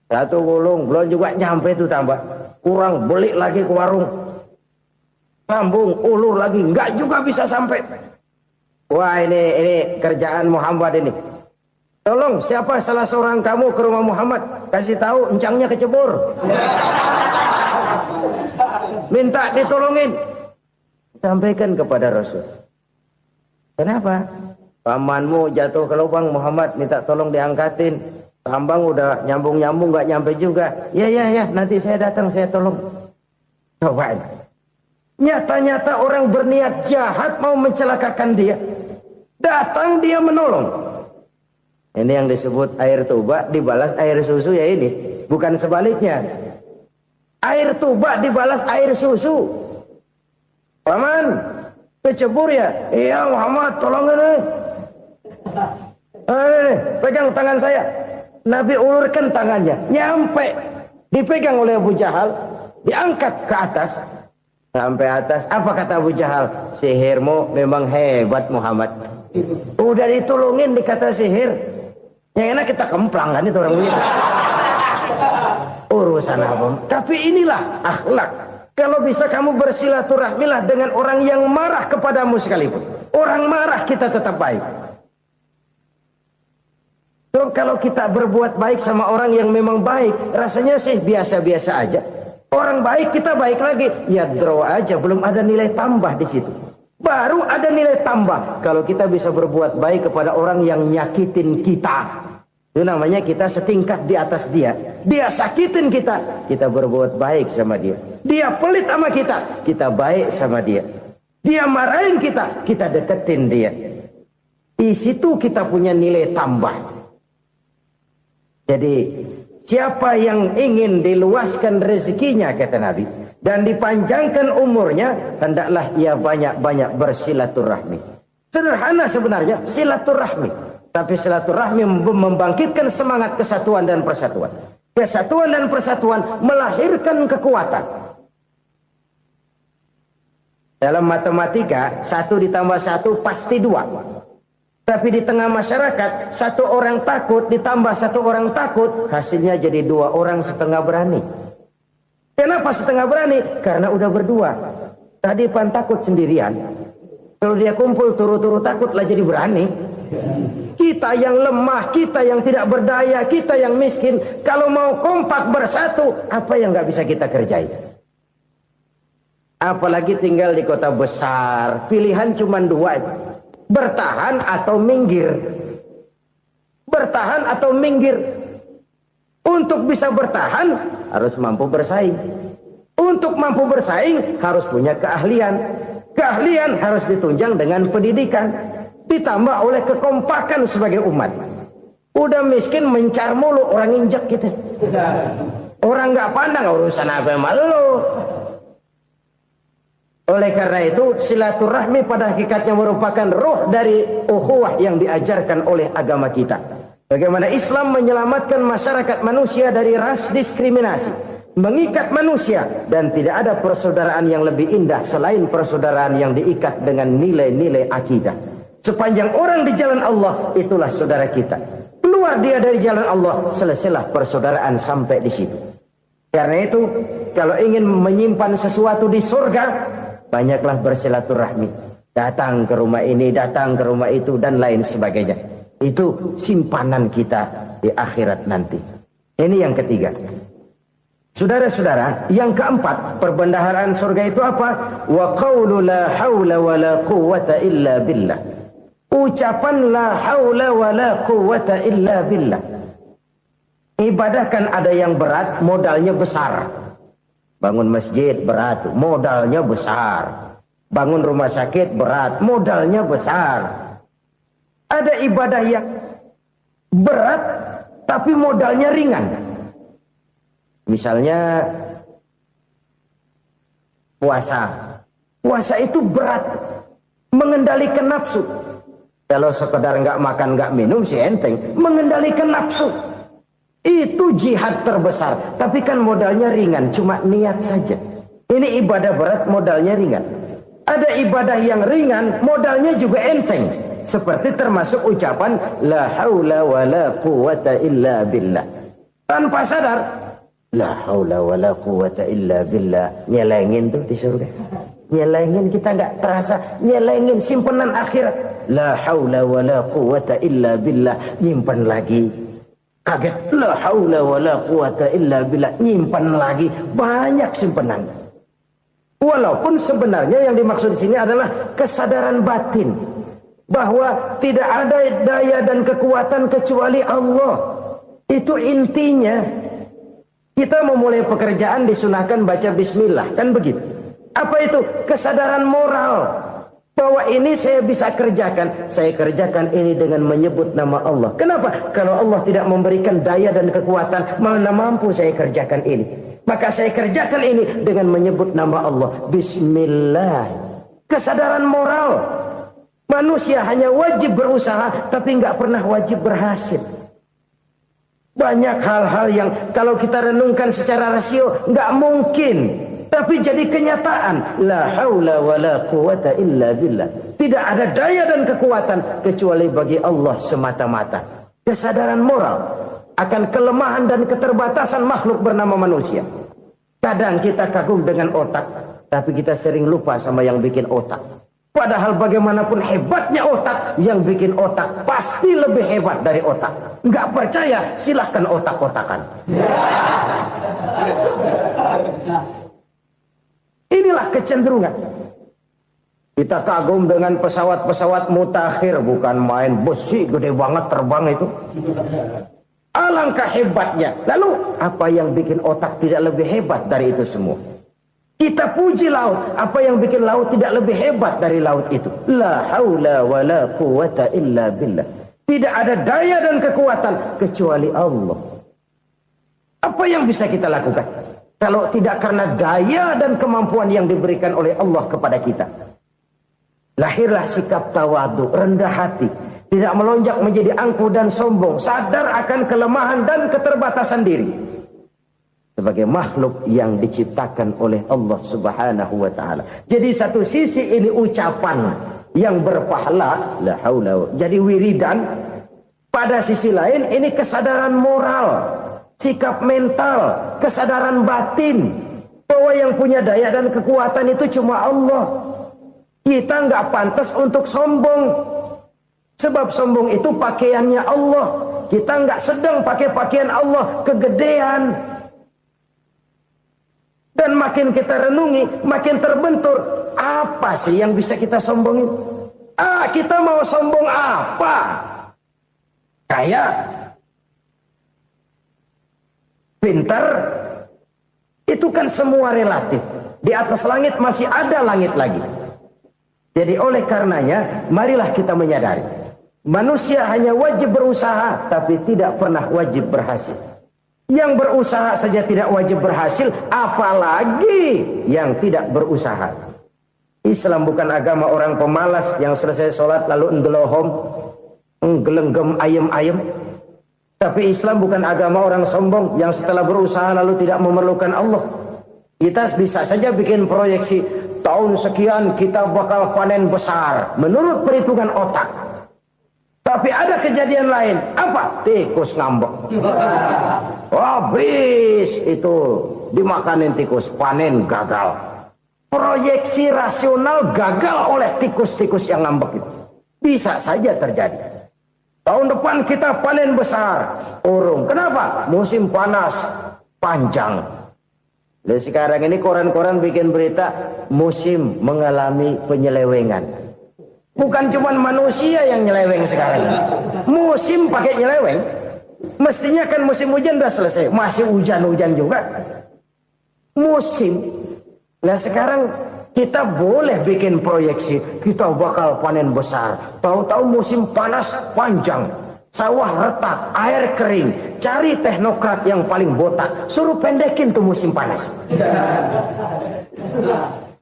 Speaker 1: Satu gulung, belum juga nyampe itu tambang. Kurang, beli lagi ke warung. Sambung, ulur lagi, nggak juga bisa sampai. Wah, ini kerjaan Muhammad ini. Tolong, siapa salah seorang kamu ke rumah Muhammad? Kasih tahu, encangnya kecebur. Minta ditolongin. Sampaikan kepada Rasul. Kenapa? Pamanmu jatuh ke lubang, Muhammad minta tolong diangkatin. Tambang udah nyambung-nyambung nggak nyampe juga. Ya, nanti saya datang, saya tolong. Coba. Nyata-nyata orang berniat jahat mau mencelakakan dia. Datang dia menolong. Ini yang disebut air tuba dibalas air susu ya ini. Bukan sebaliknya. Air tuba dibalas air susu. Paman, kecebur ya? Iya Muhammad, tolong ini. Pegang tangan saya. Nabi ulurkan tangannya. Nyampe. Dipegang oleh Abu Jahal. Diangkat ke atas. Sampai atas. Apa kata Abu Jahal? Sihirmu memang hebat Muhammad. Udah ditolongin dikata sihir. Yang enak kita kemplang kan itu orang begitu. Urusan apa? Tapi inilah akhlak. Kalau bisa kamu bersilaturahmilah dengan orang yang marah kepadamu sekalipun. Orang marah kita tetap baik. So, kalau kita berbuat baik sama orang yang memang baik, rasanya sih biasa-biasa aja. Orang baik kita baik lagi. Ya draw aja, belum ada nilai tambah di situ. Baru ada nilai tambah kalau kita bisa berbuat baik kepada orang yang nyakitin kita. Itu namanya kita setingkat di atas dia. Dia sakitin kita, kita berbuat baik sama dia. Dia pelit sama kita, kita baik sama dia. Dia marahin kita, kita deketin dia. Di situ kita punya nilai tambah. Jadi siapa yang ingin diluaskan rezekinya kata Nabi dan dipanjangkan umurnya, hendaklah ia banyak-banyak bersilaturahmi. Sederhana sebenarnya silaturahmi, tapi silaturahmi membangkitkan semangat kesatuan dan persatuan. Kesatuan dan persatuan melahirkan kekuatan. Dalam matematika 1 ditambah 1 pasti 2. Tapi di tengah masyarakat 1 orang takut ditambah 1 orang takut, hasilnya jadi 2 orang setengah berani. Kenapa setengah berani? Karena udah berdua. Tadi pan takut sendirian. Kalau dia kumpul turu-turu takutlah jadi berani. Kita yang lemah, kita yang tidak berdaya, kita yang miskin, kalau mau kompak bersatu, apa yang nggak bisa kita kerjain? Apalagi tinggal di kota besar, pilihan cuma 2. Bertahan atau minggir. Bertahan atau minggir. Untuk bisa bertahan harus mampu bersaing. Untuk mampu bersaing harus punya keahlian. Keahlian harus ditunjang dengan pendidikan. Ditambah oleh kekompakan sebagai umat. Udah miskin mencar mulu, orang injek gitu. Orang nggak pandang urusan apa yang malu. Oleh karena itu silaturahmi pada hakikatnya merupakan roh dari ukhuwah yang diajarkan oleh agama kita. Bagaimana Islam menyelamatkan masyarakat manusia dari ras diskriminasi, mengikat manusia, dan tidak ada persaudaraan yang lebih indah selain persaudaraan yang diikat dengan nilai-nilai akidah. Sepanjang orang di jalan Allah, itulah saudara kita. Keluar dia dari jalan Allah, selesailah persaudaraan sampai di situ. Karena itu, kalau ingin menyimpan sesuatu di surga, banyaklah bersilaturahmi. Datang ke rumah ini, datang ke rumah itu, dan lain sebagainya. Itu simpanan kita di akhirat nanti. Ini yang ketiga. Saudara-saudara, yang keempat, perbendaharaan surga itu apa? Wa qawlu la hawla wa la quwwata illa billah. Ucapan la hawla wa la quwwata illa billah. Ibadah kan ada yang berat, modalnya besar. Bangun masjid berat, modalnya besar. Bangun rumah sakit berat, modalnya besar. Ada ibadah yang berat, tapi modalnya ringan. Misalnya puasa. Puasa itu berat, mengendalikan nafsu. Kalau sekedar nggak makan nggak minum sih enteng, mengendalikan nafsu itu jihad terbesar. Tapi kan modalnya ringan, cuma niat saja. Ini ibadah berat, modalnya ringan. Ada ibadah yang ringan, modalnya juga enteng. Seperti termasuk ucapan la haula wa la quwwata illa billah. Tanpa sadar, la haula wa la quwwata illa billah. Nyelengin tuh di surga. Nyelengin, kita nggak terasa. Nyelengin simpenan akhirat. La haula wa la quwwata illa billah. Nyimpan lagi. Kaget. La haula wa la quwwata illa billah. Nyimpan lagi. Banyak simpenan. Walaupun sebenarnya yang dimaksud di sini adalah kesadaran batin. Bahwa tidak ada daya dan kekuatan kecuali Allah. Itu intinya. Kita memulai pekerjaan disunahkan baca bismillah. Kan begitu. Apa itu? Kesadaran moral. Bahwa ini saya bisa kerjakan. Saya kerjakan ini dengan menyebut nama Allah. Kenapa? Kalau Allah tidak memberikan daya dan kekuatan, mana mampu saya kerjakan ini. Maka saya kerjakan ini dengan menyebut nama Allah. Bismillah. Kesadaran moral. Manusia hanya wajib berusaha, tapi nggak pernah wajib berhasil. Banyak hal-hal yang kalau kita renungkan secara rasio nggak mungkin. Tapi jadi kenyataan. La haula wa la quwata illa billah. Tidak ada daya dan kekuatan kecuali bagi Allah semata-mata. Kesadaran moral akan kelemahan dan keterbatasan makhluk bernama manusia. Kadang kita kagum dengan otak, tapi kita sering lupa sama yang bikin otak. Padahal bagaimanapun hebatnya otak, yang bikin otak pasti lebih hebat dari otak. Nggak percaya, silahkan otak-otakan. Inilah kecenderungan. Kita kagum dengan pesawat-pesawat mutakhir, bukan main besi gede banget terbang itu. Alangkah hebatnya. Lalu apa yang bikin otak tidak lebih hebat dari itu semua? Kita puji laut, apa yang bikin laut tidak lebih hebat dari laut itu? La haula wa la quwata illa billah. Tidak ada daya dan kekuatan kecuali Allah. Apa yang bisa kita lakukan? Kalau tidak karena daya dan kemampuan yang diberikan oleh Allah kepada kita. Lahirlah sikap tawadu, rendah hati. Tidak melonjak menjadi angkuh dan sombong. Sadar akan kelemahan dan keterbatasan diri. Sebagai makhluk yang diciptakan oleh Allah subhanahu wa ta'ala. Jadi satu sisi ini ucapan yang berpahala. La haula. Jadi wiridan. Pada sisi lain ini kesadaran moral. Sikap mental, kesadaran batin bahwa yang punya daya dan kekuatan itu cuma Allah. Kita nggak pantas untuk sombong, sebab sombong itu pakaiannya Allah. Kita nggak sedang pakai pakaian Allah, kegedean. Dan makin kita renungi, makin terbentur. Apa sih yang bisa kita sombongin? Kita mau sombong apa? Kayak pintar, itu kan semua relatif. Di atas langit masih ada langit lagi. Jadi oleh karenanya, marilah kita menyadari. Manusia hanya wajib berusaha, tapi tidak pernah wajib berhasil. Yang berusaha saja tidak wajib berhasil, apalagi yang tidak berusaha. Islam bukan agama orang pemalas yang selesai sholat lalu endelohom, nggelenggem ayem-ayem. Tapi Islam bukan agama orang sombong yang setelah berusaha lalu tidak memerlukan Allah. Kita bisa saja bikin proyeksi tahun sekian kita bakal panen besar menurut perhitungan otak. Tapi ada kejadian lain. Apa? Tikus ngambek. Habis itu dimakanin tikus, panen gagal. Proyeksi rasional gagal oleh tikus-tikus yang ngambek itu. Bisa saja terjadi. Tahun depan kita panen besar. Urung. Kenapa? Musim panas panjang. Dan sekarang ini koran-koran bikin berita musim mengalami penyelewengan. Bukan cuma manusia yang nyeleweng sekarang. Musim pakai nyeleweng. Mestinya kan musim hujan udah selesai. Masih hujan-hujan juga. Musim. Nah sekarang kita boleh bikin proyeksi, kita bakal panen besar. Tahu-tahu musim panas panjang, sawah retak, air kering. Cari teknokrat yang paling botak, suruh pendekin tuh musim panas.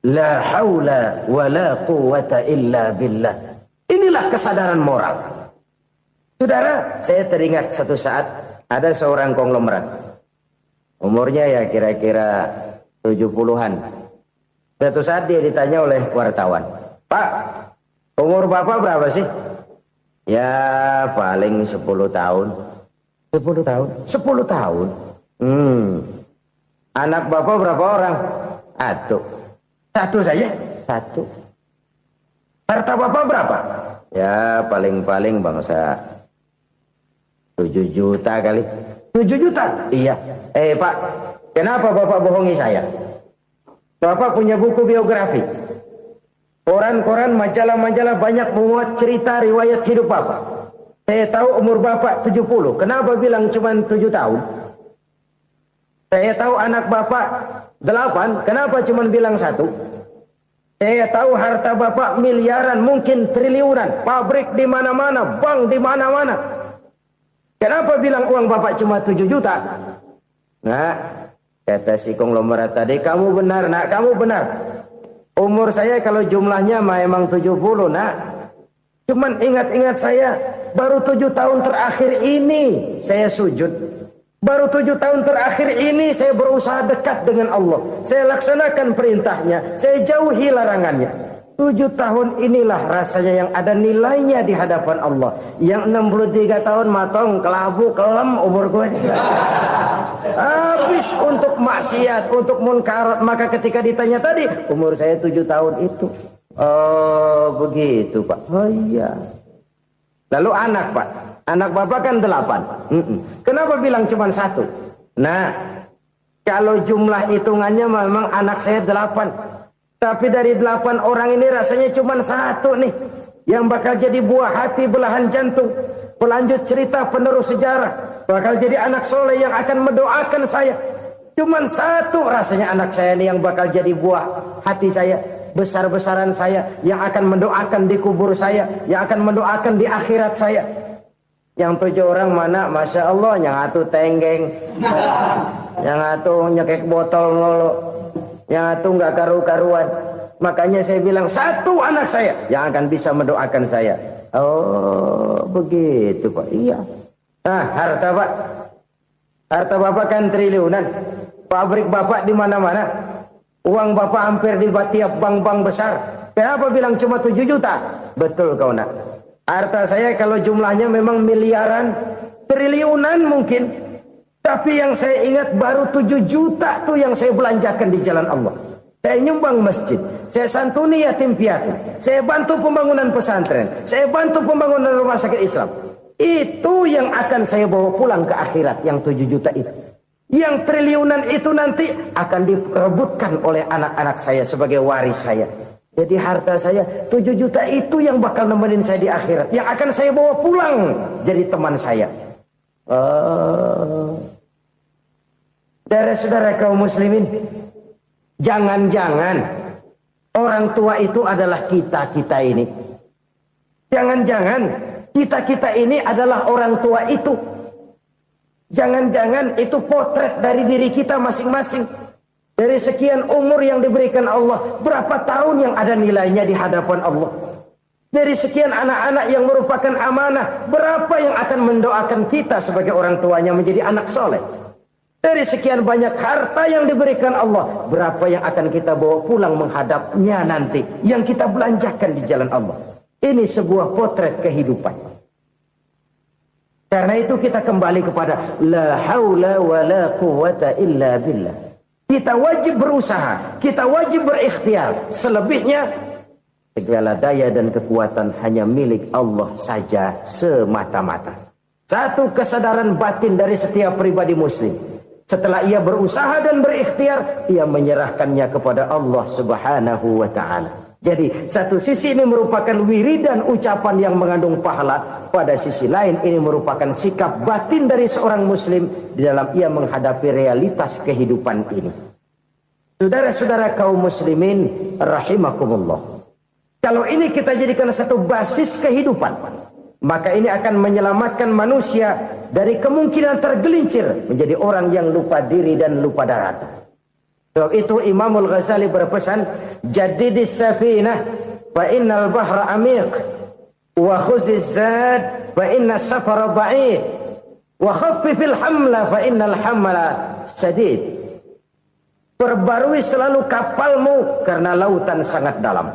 Speaker 1: La haula wa la quwata illa billah. Inilah kesadaran moral. Saudara, saya teringat satu saat ada seorang konglomerat. Umurnya ya kira-kira 70-an. Suatu saat dia ditanya oleh wartawan, Pak, umur Bapak berapa sih? Ya paling 10 tahun. 10 tahun? 10 tahun? Anak Bapak berapa orang? Satu saja? Satu. Harta Bapak berapa? Ya paling-paling bangsa 7 juta kali. 7 juta? Iya. Pak, kenapa Bapak bohongi saya? Bapak punya buku biografi. Koran-koran, majalah-majalah banyak memuat cerita riwayat hidup Bapak. Saya tahu umur Bapak 70. Kenapa bilang cuma 7 tahun? Saya tahu anak Bapak 8. Kenapa cuma bilang 1? Saya tahu harta bapak miliaran, mungkin triliunan, pabrik di mana-mana, bank di mana-mana. Kenapa bilang uang bapak cuma 7 juta? Nah, kata si konglomerat tadi, kamu benar nak, kamu benar. Umur saya kalau jumlahnya memang 70 nak. Cuman ingat-ingat saya, baru 7 tahun terakhir ini saya sujud. Baru 7 tahun terakhir ini saya berusaha dekat dengan Allah. Saya laksanakan perintahnya, saya jauhi larangannya. 7 tahun inilah rasanya yang ada nilainya di hadapan Allah. Yang 63 tahun matong, kelabu, kelem umur gue. Habis untuk maksiat, untuk munkarat. Maka ketika ditanya tadi, umur saya 7 tahun itu. Oh begitu Pak. Oh iya. Lalu anak Pak. Anak bapak kan 8. Kenapa bilang cuma 1? Nah, kalau jumlah hitungannya memang anak saya 8. Tapi dari 8 orang ini rasanya cuma 1 nih. Yang bakal jadi buah hati, belahan jantung. Pelanjut cerita, penerus sejarah. Bakal jadi anak soleh yang akan mendoakan saya. Cuma 1 rasanya anak saya ini yang bakal jadi buah hati saya. Besar-besaran saya. Yang akan mendoakan di kubur saya. Yang akan mendoakan di akhirat saya. Yang 7 orang mana? Masya Allah. Yang 1 tenggeng. Yang 1 nyekek botol mulu. Yang 1 nggak karu-karuan. Makanya saya bilang 1 anak saya yang akan bisa mendoakan saya. Oh begitu Pak. Iya. Nah harta Pak. Harta bapak kan triliunan. Pabrik bapak di mana-mana. Uang bapak hampir di tiap bank-bank besar. Kenapa bilang cuma 7 juta? Betul kau nak. Harta saya kalau jumlahnya memang miliaran, triliunan mungkin. Tapi yang saya ingat baru 7 juta tuh yang saya belanjakan di jalan Allah. Saya nyumbang masjid, saya santuni yatim piatu, saya bantu pembangunan pesantren, saya bantu pembangunan rumah sakit Islam. Itu yang akan saya bawa pulang ke akhirat, yang 7 juta itu. Yang triliunan itu nanti akan diperebutkan oleh anak-anak saya sebagai waris saya. Jadi harta saya 7 juta itu yang bakal nemenin saya di akhirat, yang akan saya bawa pulang jadi teman saya. Saudara-saudara kaum muslimin, jangan-jangan orang tua itu adalah kita-kita ini. Jangan-jangan kita-kita ini adalah orang tua itu. Jangan-jangan itu potret dari diri kita masing-masing. Dari sekian umur yang diberikan Allah, berapa tahun yang ada nilainya di hadapan Allah. Dari sekian anak-anak yang merupakan amanah, berapa yang akan mendoakan kita sebagai orang tuanya menjadi anak soleh. Dari sekian banyak harta yang diberikan Allah, berapa yang akan kita bawa pulang menghadapnya nanti, yang kita belanjakan di jalan Allah. Ini sebuah potret kehidupan. Karena itu kita kembali kepada la haula wa la quwata illa billah. Kita wajib berusaha, kita wajib berikhtiar. Selebihnya segala daya dan kekuatan hanya milik Allah saja semata-mata. Satu kesadaran batin dari setiap pribadi muslim. Setelah ia berusaha dan berikhtiar, ia menyerahkannya kepada Allah Subhanahu wa ta'ala. Jadi satu sisi ini merupakan wiridan ucapan yang mengandung pahala. Pada sisi lain ini merupakan sikap batin dari seorang muslim di dalam ia menghadapi realitas kehidupan ini. Saudara-saudara kaum muslimin rahimakumullah. Kalau ini kita jadikan satu basis kehidupan, maka ini akan menyelamatkan manusia dari kemungkinan tergelincir menjadi orang yang lupa diri dan lupa darat. Sebab itu Imamul Ghazali berpesan, Jadidis safinah fa innal bahra amiq wa khuziz zad fa inna safara ba'id wa khaffifil hamla fa innal hamla sadid. Perbarui selalu kapalmu karena lautan sangat dalam.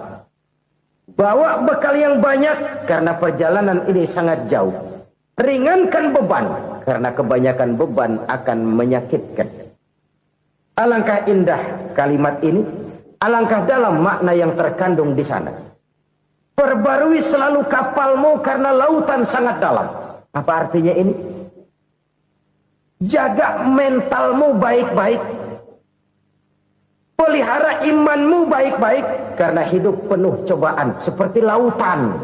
Speaker 1: Bawa bekal yang banyak karena perjalanan ini sangat jauh. Ringankan beban karena kebanyakan beban akan menyakitkan. Alangkah indah kalimat ini, alangkah dalam makna yang terkandung di sana. Perbarui selalu kapalmu karena lautan sangat dalam. Apa artinya ini? Jaga mentalmu baik-baik. Pelihara imanmu baik-baik karena hidup penuh cobaan seperti lautan.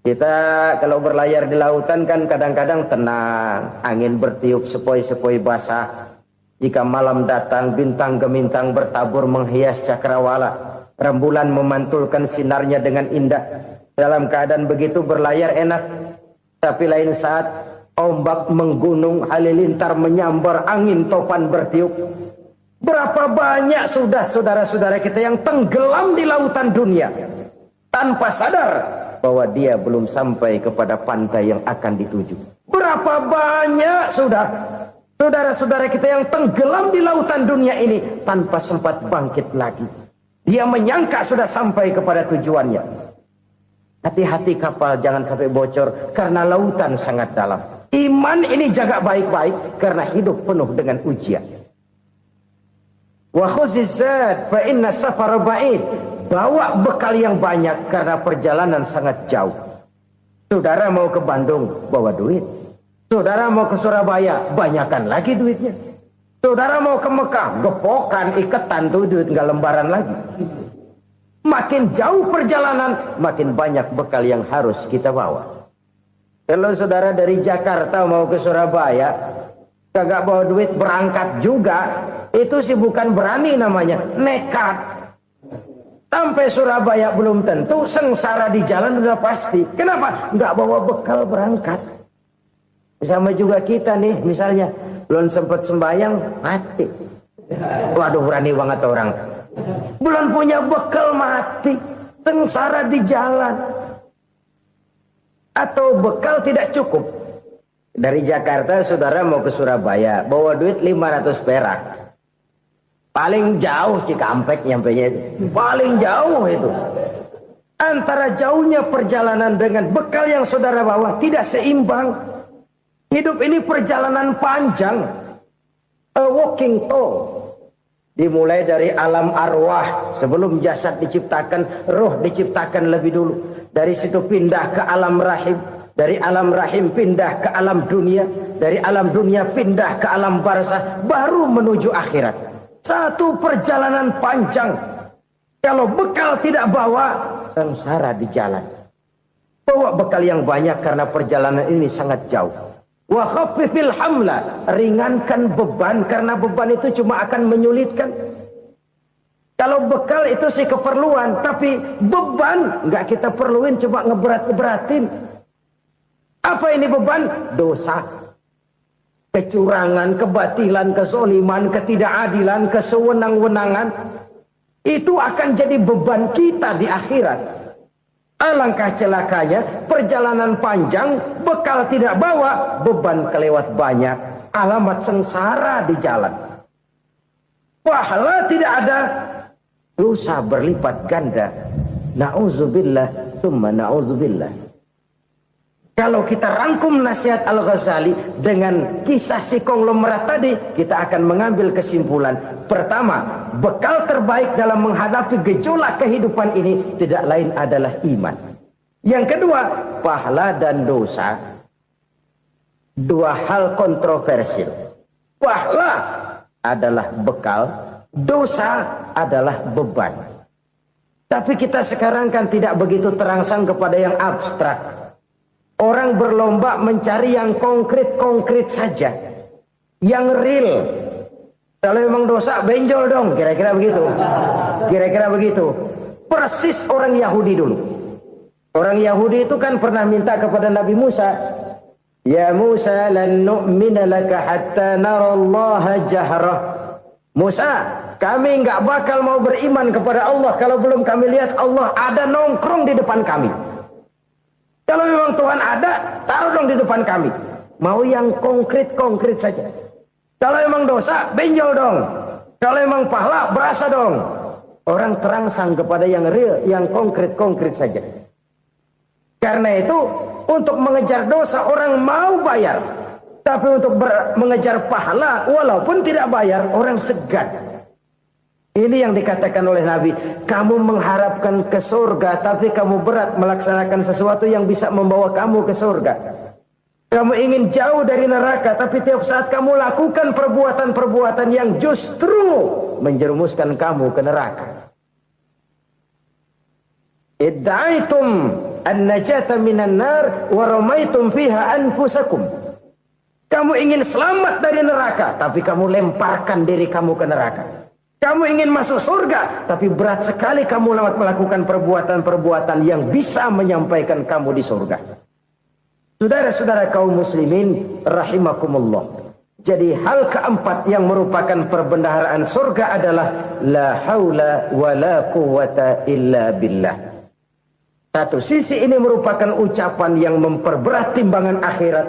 Speaker 1: Kita kalau berlayar di lautan kan kadang-kadang tenang, angin bertiup sepoi-sepoi basah. Jika malam datang bintang gemintang bertabur menghias cakrawala. Rembulan memantulkan sinarnya dengan indah. Dalam keadaan begitu berlayar enak. Tapi lain saat ombak menggunung, halilintar menyambar, angin topan bertiup. Berapa banyak sudah saudara-saudara kita yang tenggelam di lautan dunia tanpa sadar bahwa dia belum sampai kepada pantai yang akan dituju. Berapa banyak sudah saudara-saudara kita yang tenggelam di lautan dunia ini tanpa sempat bangkit lagi. Dia menyangka sudah sampai kepada tujuannya. Hati-hati kapal jangan sampai bocor karena lautan sangat dalam. Iman ini jaga baik-baik karena hidup penuh dengan ujian. Wa khuzizat fa inna safara ba'id. Bawa bekal yang banyak karena perjalanan sangat jauh. Saudara mau ke Bandung, bawa duit. Saudara mau ke Surabaya, banyakkan lagi duitnya. Saudara mau ke Mekah, gepokan, iketan tuh duit nggak lembaran lagi. Makin jauh perjalanan, makin banyak bekal yang harus kita bawa. Kalau saudara dari Jakarta mau ke Surabaya, kagak bawa duit berangkat juga, itu sih bukan berani namanya, nekat. Sampai Surabaya belum tentu, sengsara di jalan udah pasti. Kenapa? Nggak bawa bekal berangkat. Sama juga kita nih, misalnya belum sempat sembahyang, mati. Waduh, berani banget orang. Belum punya bekal, mati. Sengsara di jalan. Atau bekal tidak cukup. Dari Jakarta saudara mau ke Surabaya, bawa duit 500 perak. Paling jauh Cikampek nyampenya itu. Paling jauh itu. Antara jauhnya perjalanan dengan bekal yang saudara bawa tidak seimbang. Hidup ini perjalanan panjang. A walking tour. Dimulai dari alam arwah. Sebelum jasad diciptakan, roh diciptakan lebih dulu. Dari situ pindah ke alam rahim. Dari alam rahim pindah ke alam dunia. Dari alam dunia pindah ke alam barzah. Baru menuju akhirat. Satu perjalanan panjang. Kalau bekal tidak bawa, sengsara di jalan. Bawa bekal yang banyak karena perjalanan ini sangat jauh. Wa khaffifil hamla, ringankan beban karena beban itu cuma akan menyulitkan. Kalau bekal itu sih keperluan, tapi beban nggak kita perluin, cuma ngeberat-beratin. Apa ini beban? Dosa. Kecurangan, kebatilan, kezoliman, ketidakadilan, kesewenang-wenangan. Itu akan jadi beban kita di akhirat. Alangkah celakanya, perjalanan panjang, bekal tidak bawa, beban kelewat banyak. Alamat sengsara di jalan. Pahala tidak ada, dosa berlipat ganda. Na'udzubillah, summa na'udzubillah. Kalau kita rangkum nasihat Al-Ghazali dengan kisah si konglomerat tadi, kita akan mengambil kesimpulan. Pertama, bekal terbaik dalam menghadapi gejolak kehidupan ini tidak lain adalah iman. Yang kedua, pahala dan dosa. Dua hal kontroversial. Pahala adalah bekal, dosa adalah beban. Tapi kita sekarang kan tidak begitu terangsang kepada yang abstrak. Orang berlomba mencari yang konkret-konkret saja. Yang real. Kalau memang dosa, benjol dong. Kira-kira begitu. Kira-kira begitu. Persis orang Yahudi dulu. Orang Yahudi itu kan pernah minta kepada Nabi Musa. Ya Musa lan nu'mina laka hatta narallaha jahrah. Musa, kami nggak bakal mau beriman kepada Allah kalau belum kami lihat Allah ada nongkrong di depan kami. Kalau memang Tuhan ada, taruh dong di depan kami. Mau yang konkret-konkret saja. Kalau memang dosa, benjol dong. Kalau memang pahala, berasa dong. Orang terangsang kepada yang real, yang konkret-konkret saja. Karena itu, untuk mengejar dosa, orang mau bayar. Tapi untuk mengejar pahala, walaupun tidak bayar, orang segan. Ini yang dikatakan oleh Nabi, kamu mengharapkan ke surga, tapi kamu berat melaksanakan sesuatu yang bisa membawa kamu ke surga. Kamu ingin jauh dari neraka, tapi tiap saat kamu lakukan perbuatan-perbuatan yang justru menjerumuskan kamu ke neraka. Idda'aitum an-najata minan nar wa ramaitum fiha anfusakum. Kamu ingin selamat dari neraka, tapi kamu lemparkan diri kamu ke neraka. Kamu ingin masuk surga, tapi berat sekali kamu melakukan perbuatan-perbuatan yang bisa menyampaikan kamu di surga. Saudara-saudara kaum muslimin rahimakumullah. Jadi hal keempat yang merupakan perbendaharaan surga adalah la haula wa la quwwata illa billah. Satu sisi ini merupakan ucapan yang memperberat timbangan akhirat.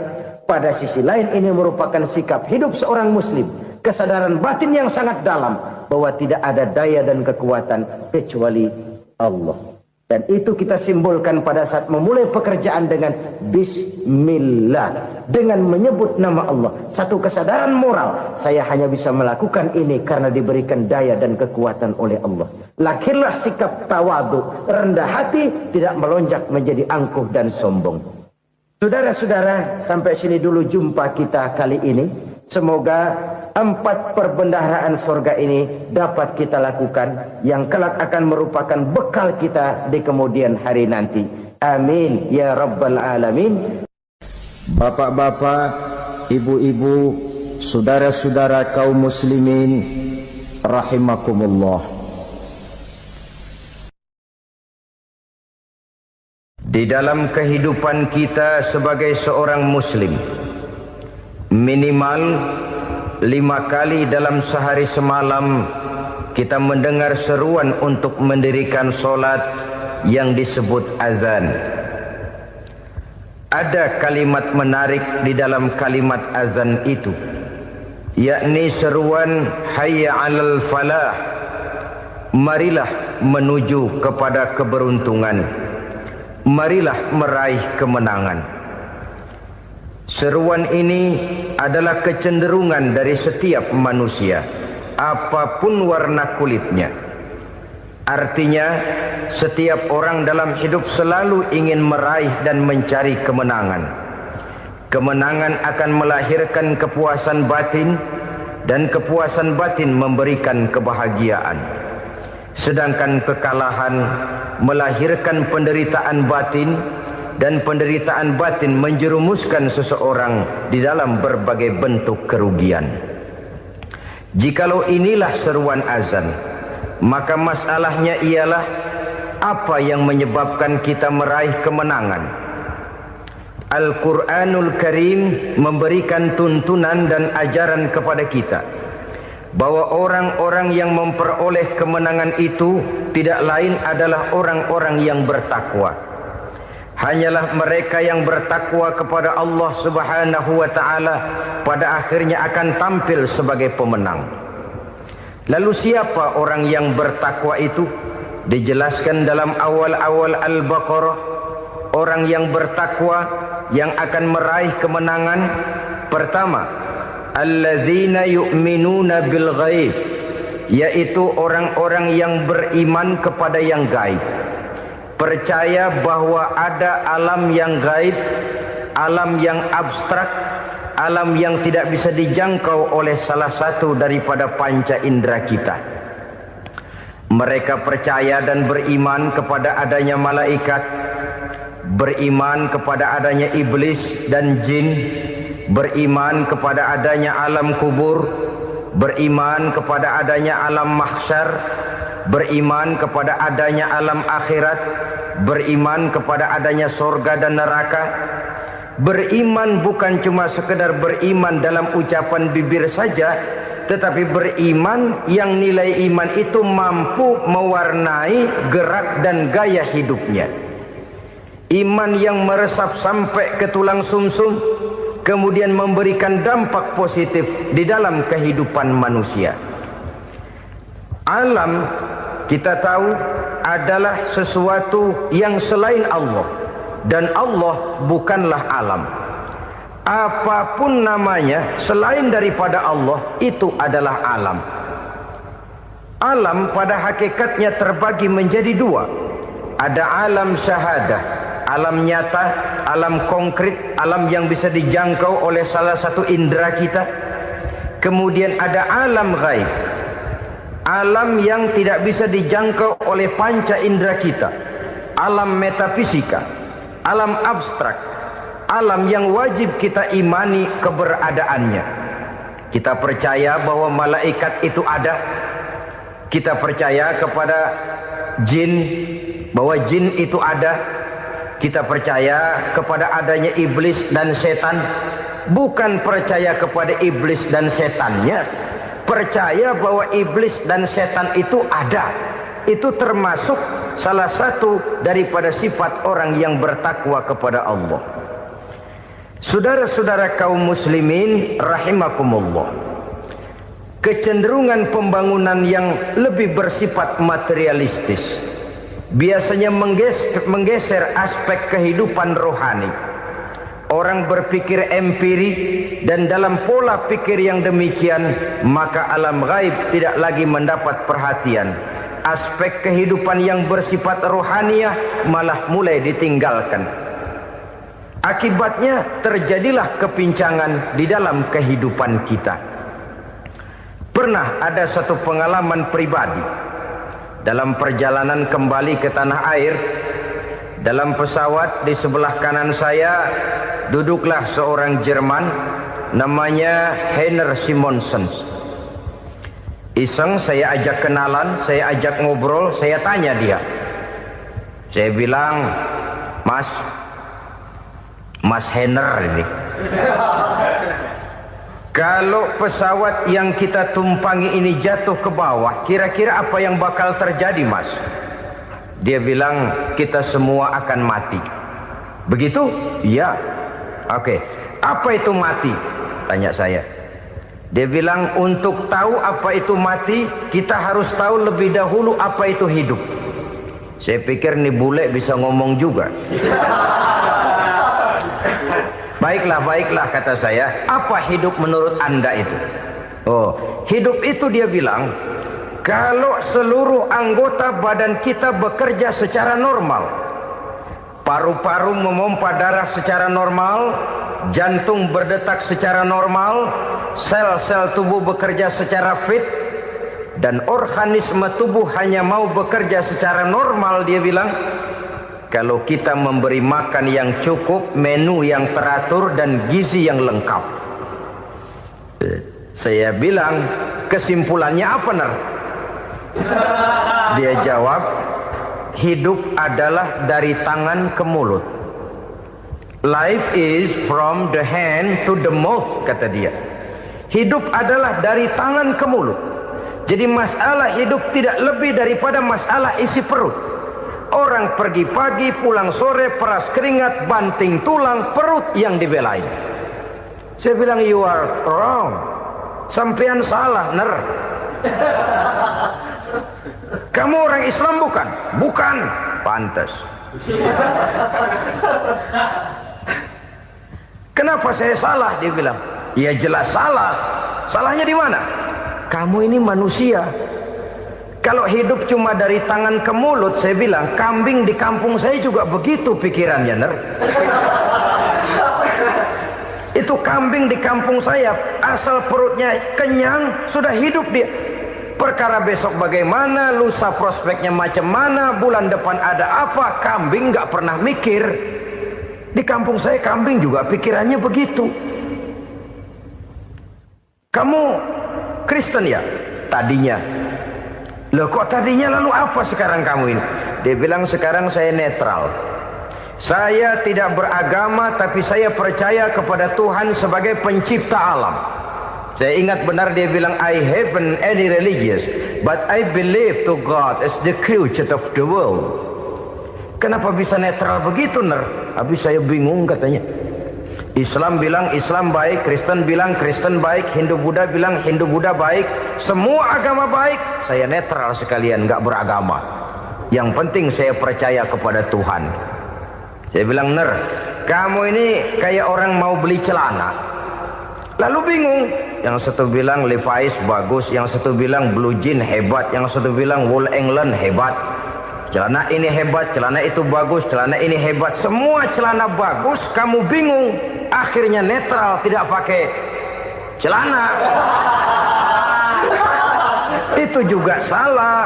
Speaker 1: Pada sisi lain ini merupakan sikap hidup seorang muslim. Kesadaran batin yang sangat dalam bahwa tidak ada daya dan kekuatan kecuali Allah. Dan itu kita simbolkan pada saat memulai pekerjaan dengan Bismillah. Dengan menyebut nama Allah. Satu kesadaran moral. Saya hanya bisa melakukan ini karena diberikan daya dan kekuatan oleh Allah. Lahirlah sikap tawadu, rendah hati, tidak melonjak menjadi angkuh dan sombong. Saudara-saudara, sampai sini dulu jumpa kita kali ini. Semoga 4 perbendaharaan surga ini dapat kita lakukan, yang kelak akan merupakan bekal kita di kemudian hari nanti. Amin ya rabbal alamin. Bapak-bapak, ibu-ibu, saudara-saudara kaum muslimin rahimakumullah. Di dalam kehidupan kita sebagai seorang muslim, minimal 5 kali dalam sehari semalam kita mendengar seruan untuk mendirikan solat yang disebut azan. Ada kalimat menarik di dalam kalimat azan itu, yakni seruan hayya 'alal falah, marilah menuju kepada keberuntungan, marilah meraih kemenangan. Seruan ini adalah kecenderungan dari setiap manusia, apapun warna kulitnya. Artinya, setiap orang dalam hidup selalu ingin meraih dan mencari kemenangan. Kemenangan akan melahirkan kepuasan batin, dan kepuasan batin memberikan kebahagiaan. Sedangkan kekalahan melahirkan penderitaan batin, dan penderitaan batin menjerumuskan seseorang di dalam berbagai bentuk kerugian. Jikalau inilah seruan azan, maka masalahnya ialah apa yang menyebabkan kita meraih kemenangan. Al-Quranul Karim memberikan tuntunan dan ajaran kepada kita bahwa orang-orang yang memperoleh kemenangan itu tidak lain adalah orang-orang yang bertakwa. Hanyalah mereka yang bertakwa kepada Allah Subhanahu wa ta'ala pada akhirnya akan tampil sebagai pemenang. Lalu siapa orang yang bertakwa itu? Dijelaskan dalam awal-awal Al-Baqarah, orang yang bertakwa yang akan meraih kemenangan. Pertama, alladzina yu'minuna bil ghaib, yaitu orang-orang yang beriman kepada yang gaib. Percaya bahwa ada alam yang gaib, alam yang abstrak, alam yang tidak bisa dijangkau oleh salah satu daripada panca indera kita. Mereka percaya dan beriman kepada adanya malaikat, beriman kepada adanya iblis dan jin, beriman kepada adanya alam kubur, beriman kepada adanya alam mahsyar, beriman kepada adanya alam akhirat, beriman kepada adanya surga dan neraka. Beriman bukan cuma sekedar beriman dalam ucapan bibir saja, tetapi beriman yang nilai iman itu mampu mewarnai gerak dan gaya hidupnya. Iman yang meresap sampai ke tulang sumsum, kemudian memberikan dampak positif di dalam kehidupan manusia. Alam, kita tahu, adalah sesuatu yang selain Allah, dan Allah bukanlah alam. Apapun namanya selain daripada Allah, itu adalah alam. Alam pada hakikatnya terbagi menjadi 2. Ada alam syahadah, alam nyata, alam konkret, alam yang bisa dijangkau oleh salah satu indera kita. Kemudian ada alam ghaib, alam yang tidak bisa dijangkau oleh panca indera kita, alam metafisika, alam abstrak, alam yang wajib kita imani keberadaannya. Kita percaya bahwa malaikat itu ada, Kita percaya kepada jin, bahwa jin itu ada. Kita percaya kepada adanya iblis dan setan. Bukan percaya kepada iblis dan setannya, percaya bahwa iblis dan setan itu ada. Itu termasuk salah satu daripada sifat orang yang bertakwa kepada Allah. Saudara-saudara kaum muslimin rahimakumullah, kecenderungan pembangunan yang lebih bersifat materialistis biasanya menggeser aspek kehidupan rohani. Orang berpikir empiri, dan dalam pola pikir yang demikian maka alam gaib tidak lagi mendapat perhatian. Aspek kehidupan yang bersifat rohaniah malah mulai ditinggalkan. Akibatnya terjadilah kepincangan di dalam kehidupan kita. Pernah ada satu pengalaman pribadi dalam perjalanan kembali ke tanah air. Dalam pesawat di sebelah kanan saya duduklah seorang Jerman namanya Heiner Simonsen. Iseng saya ajak kenalan, saya ajak ngobrol, saya tanya dia. Saya bilang, Mas Heiner ini, kalau pesawat yang kita tumpangi ini jatuh ke bawah, kira-kira apa yang bakal terjadi, Mas? Dia bilang, kita semua akan mati. Begitu? Iya. Oke. Apa itu mati? Tanya saya. Dia bilang, untuk tahu apa itu mati, kita harus tahu lebih dahulu apa itu hidup. Saya pikir nih bule bisa ngomong juga. Baiklah kata saya. Apa hidup menurut Anda itu? Oh, hidup itu dia bilang, kalau seluruh anggota badan kita bekerja secara normal, paru-paru memompa darah secara normal, jantung berdetak secara normal, sel-sel tubuh bekerja secara fit, dan organisme tubuh hanya mau bekerja secara normal, dia bilang, kalau kita memberi makan yang cukup, menu yang teratur, dan gizi yang lengkap. Saya bilang, kesimpulannya apa, Ner? Dia jawab, hidup adalah dari tangan ke mulut. Life is from the hand to the mouth, kata dia. Hidup adalah dari tangan ke mulut. Jadi masalah hidup tidak lebih daripada masalah isi perut. Orang pergi pagi, pulang sore, peras keringat, banting tulang, perut yang dibelain. Saya bilang, you are wrong. Sampean salah, Ner. Kamu orang Islam bukan? Bukan. Pantas. Kenapa saya salah? Dia bilang, ya jelas salah. Salahnya di mana? Kamu ini manusia. Kalau hidup cuma dari tangan ke mulut, saya bilang, kambing di kampung saya juga begitu pikirannya, Ner. Itu kambing di kampung saya, asal perutnya kenyang, sudah hidup dia. Perkara besok bagaimana, lusa prospeknya macam mana, bulan depan ada apa, kambing nggak pernah mikir. Di kampung saya kambing juga pikirannya begitu. Kamu Kristen ya? Tadinya. Loh kok tadinya, lalu apa sekarang kamu ini? Dia bilang, sekarang saya netral. Saya tidak beragama, tapi saya percaya kepada Tuhan sebagai pencipta alam. Saya ingat benar dia bilang, I haven't any religious, but I believe to God as the creator of the world. Kenapa bisa netral begitu, Ner? Habis saya bingung katanya. Islam bilang Islam baik, Kristen bilang Kristen baik, Hindu Buddha bilang Hindu Buddha baik, semua agama baik. Saya netral sekalian, nggak beragama. Yang penting saya percaya kepada Tuhan. Saya bilang, Ner, kamu ini kayak orang mau beli celana, lalu bingung. Yang satu bilang Levi's bagus, yang satu bilang Blue Jean hebat, yang satu bilang Wool England hebat. Celana ini hebat, celana itu bagus, celana ini hebat. Semua celana bagus, kamu bingung. Akhirnya netral, tidak pakai celana. Itu juga salah.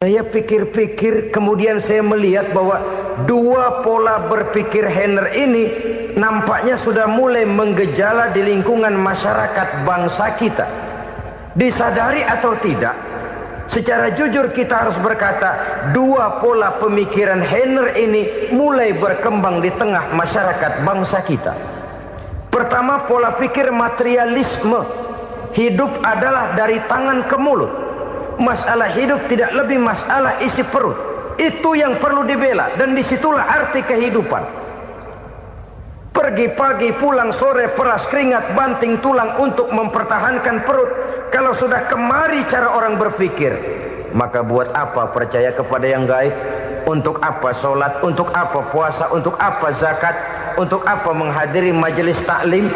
Speaker 1: Saya pikir-pikir, kemudian saya melihat bahwa dua pola berpikir Heiner ini nampaknya sudah mulai menggejala di lingkungan masyarakat bangsa kita. Disadari atau tidak, secara jujur kita harus berkata, dua pola pemikiran Henner ini mulai berkembang di tengah masyarakat bangsa kita. Pertama, pola pikir materialisme. Hidup adalah dari tangan ke mulut. Masalah hidup tidak lebih masalah isi perut. Itu yang perlu dibela, dan disitulah arti kehidupan. Pergi pagi, pulang sore, peras keringat, banting tulang untuk mempertahankan perut. Kalau sudah kemari cara orang berpikir, maka buat apa percaya kepada yang gaib? Untuk apa sholat? Untuk apa puasa? Untuk apa zakat? Untuk apa menghadiri majelis taklim?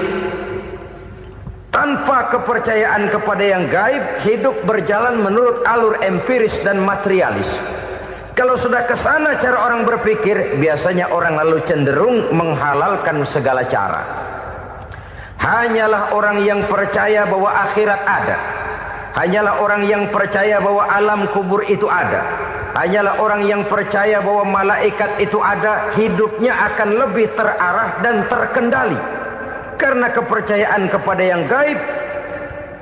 Speaker 1: Tanpa kepercayaan kepada yang gaib, hidup berjalan menurut alur empiris dan materialis. Kalau sudah ke sana cara orang berpikir, biasanya orang lalu cenderung menghalalkan segala cara. Hanyalah orang yang percaya bahwa akhirat ada. Hanyalah orang yang percaya bahwa alam kubur itu ada. Hanyalah orang yang percaya bahwa malaikat itu ada, hidupnya akan lebih terarah dan terkendali. Karena kepercayaan kepada yang gaib,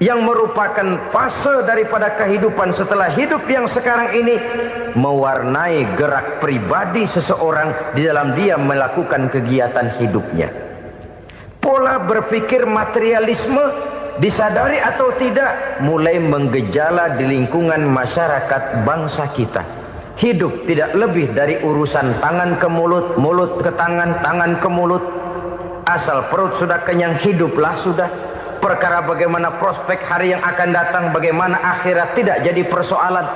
Speaker 1: yang merupakan fase daripada kehidupan setelah hidup yang sekarang ini, mewarnai gerak pribadi seseorang di dalam dia melakukan kegiatan hidupnya. Pola berpikir materialisme, disadari atau tidak, mulai menggejala di lingkungan masyarakat bangsa kita. Hidup tidak lebih dari urusan tangan ke mulut, mulut ke tangan, tangan ke mulut. Asal perut sudah kenyang, hiduplah sudah. Perkara bagaimana prospek hari yang akan datang, bagaimana akhirat, tidak jadi persoalan.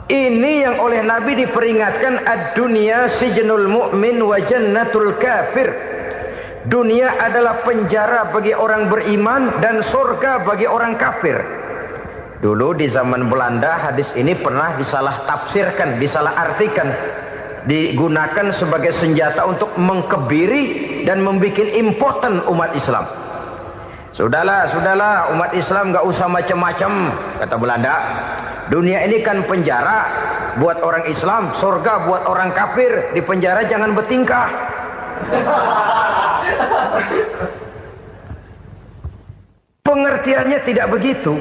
Speaker 1: Ini yang oleh Nabi diperingatkan, ad-dunya sijnul mu'min wa jannatul kafir. Dunia adalah penjara bagi orang beriman dan surga bagi orang kafir. Dulu di zaman Belanda hadis ini pernah disalah tafsirkan, disalah artikan, digunakan sebagai senjata untuk mengkebiri dan membuat impoten umat Islam. Sudahlah, umat Islam gak usah macam-macam, kata Belanda. Dunia ini kan penjara buat orang Islam, surga buat orang kafir. Di penjara jangan bertingkah. Pengertiannya tidak begitu.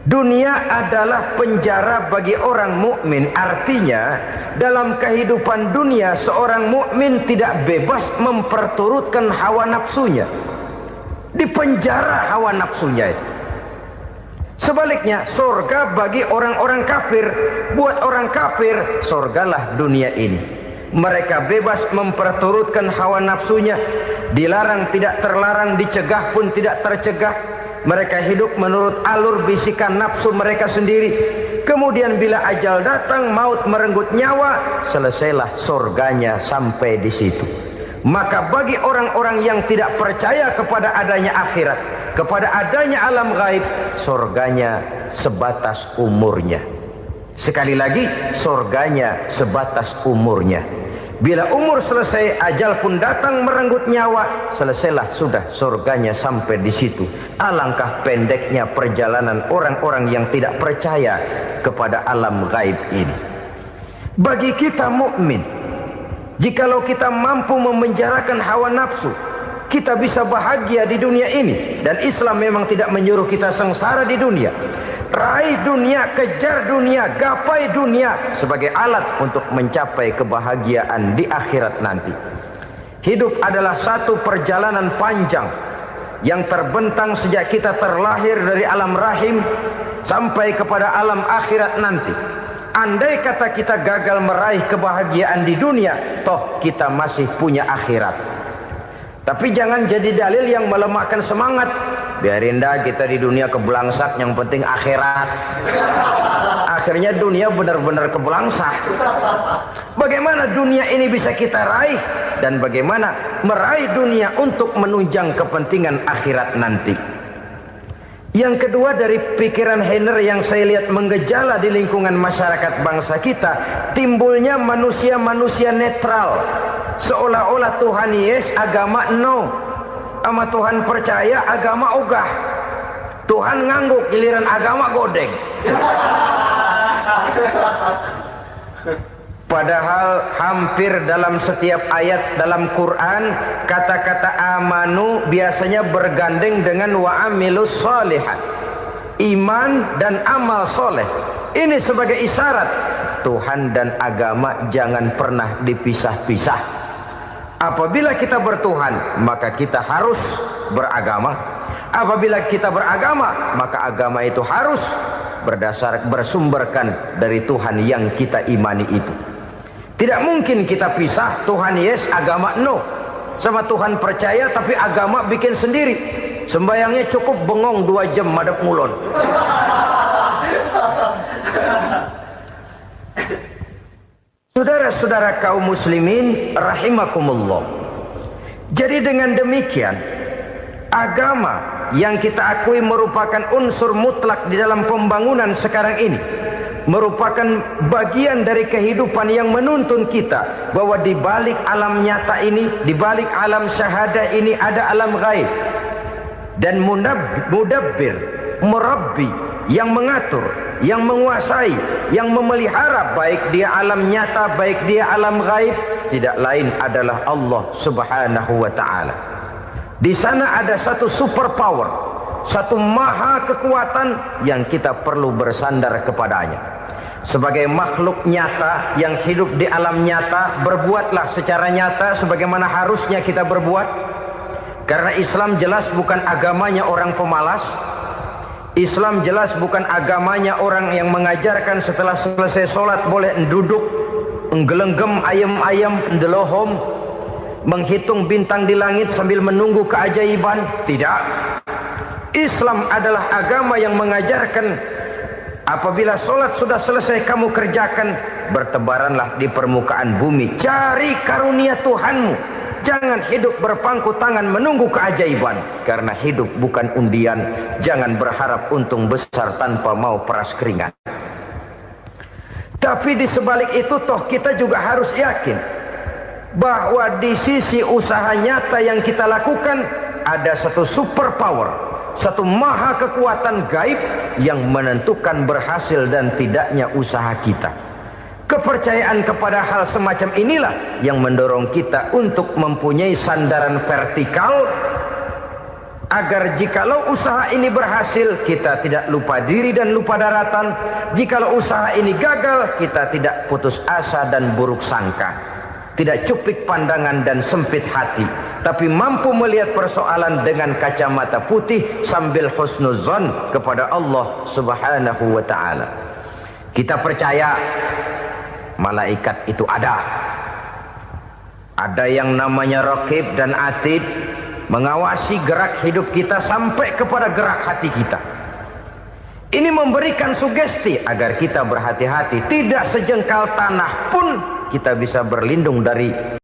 Speaker 1: Dunia adalah penjara bagi orang mukmin. Artinya dalam kehidupan dunia seorang mukmin tidak bebas memperturutkan hawa nafsunya. Di penjara hawa nafsunya itu. Sebaliknya, surga bagi orang-orang kafir. Buat orang kafir, surgalah dunia ini. Mereka bebas memperturutkan hawa nafsunya. Dilarang tidak terlarang, dicegah pun tidak tercegah. Mereka hidup menurut alur bisikan nafsu mereka sendiri. Kemudian bila ajal datang, maut merenggut nyawa, selesailah surganya sampai di situ. Maka bagi orang-orang yang tidak percaya kepada adanya akhirat, kepada adanya alam gaib, surganya sebatas umurnya. Sekali lagi, surganya sebatas umurnya. Bila umur selesai, ajal pun datang merenggut nyawa, selesailah sudah surganya sampai di situ. Alangkah pendeknya perjalanan orang-orang yang tidak percaya kepada alam gaib ini. Bagi kita mukmin, jikalau kita mampu memenjarakan hawa nafsu, kita bisa bahagia di dunia ini. Dan Islam memang tidak menyuruh kita sengsara di dunia. Raih dunia, kejar dunia, gapai dunia sebagai alat untuk mencapai kebahagiaan di akhirat nanti. Hidup adalah satu perjalanan panjang yang terbentang sejak kita terlahir dari alam rahim sampai kepada alam akhirat nanti. Andai kata kita gagal meraih kebahagiaan di dunia, toh kita masih punya akhirat. Tapi jangan jadi dalil yang melemahkan semangat. Biarin dah kita di dunia kebelangsak, yang penting akhirat. Akhirnya dunia benar-benar kebelangsak. Bagaimana dunia ini bisa kita raih, dan bagaimana meraih dunia untuk menunjang kepentingan akhirat nanti. Yang kedua dari pikiran Henner yang saya lihat menggejala di lingkungan masyarakat bangsa kita, timbulnya manusia-manusia netral. Seolah-olah Tuhan yes, agama no. Sama Tuhan percaya, agama ogah. Tuhan ngangguk, giliran agama godeng. Padahal hampir dalam setiap ayat dalam Quran, kata-kata amanu biasanya bergandeng dengan wa amilus shalihat. iman dan amal soleh. Ini sebagai isyarat Tuhan dan agama jangan pernah dipisah-pisah. Apabila kita bertuhan, maka kita harus beragama. Apabila kita beragama, maka agama itu harus bersumberkan dari Tuhan yang kita imani itu. Tidak mungkin kita pisah, Tuhan yes, agama no. Sama Tuhan percaya tapi agama bikin sendiri. Sembayangnya cukup bengong 2 jam madep mulon. Saudara-saudara kaum muslimin rahimakumullah. Jadi dengan demikian, agama yang kita akui merupakan unsur mutlak di dalam pembangunan sekarang ini, merupakan bagian dari kehidupan yang menuntun kita bahwa di balik alam nyata ini, di balik alam syahadah ini ada alam gaib. Dan mudabbir, murabbi, yang mengatur, yang menguasai, yang memelihara baik dia alam nyata, baik dia alam gaib, tidak lain adalah Allah Subhanahu wa ta'ala. Di sana ada satu super power, satu maha kekuatan yang kita perlu bersandar kepadanya. Sebagai makhluk nyata yang hidup di alam nyata, berbuatlah secara nyata sebagaimana harusnya kita berbuat. Karena Islam jelas bukan agamanya orang pemalas. Islam jelas bukan agamanya orang yang mengajarkan setelah selesai sholat boleh duduk, nggelenggem ayam-ayam, ndelohom, menghitung bintang di langit sambil menunggu keajaiban. Tidak. Islam adalah agama yang mengajarkan apabila sholat sudah selesai kamu kerjakan, bertebaranlah di permukaan bumi, cari karunia Tuhanmu. Jangan hidup berpangku tangan menunggu keajaiban. Karena hidup bukan undian. Jangan berharap untung besar tanpa mau peras keringat. Tapi di sebalik itu toh kita juga harus yakin bahwa di sisi usaha nyata yang kita lakukan ada satu super power, satu maha kekuatan gaib yang menentukan berhasil dan tidaknya usaha kita. Kepercayaan kepada hal semacam inilah yang mendorong kita untuk mempunyai sandaran vertikal, agar jikalau usaha ini berhasil, kita tidak lupa diri dan lupa daratan. Jikalau usaha ini gagal, kita tidak putus asa dan buruk sangka, tidak cupik pandangan dan sempit hati, tapi mampu melihat persoalan dengan kacamata putih sambil husnuzon kepada Allah Subhanahu wa ta'ala. Kita percaya malaikat itu ada. Ada yang namanya raqib dan atid, mengawasi gerak hidup kita sampai kepada gerak hati kita. Ini memberikan sugesti agar kita berhati-hati. Tidak sejengkal tanah pun kita bisa berlindung dari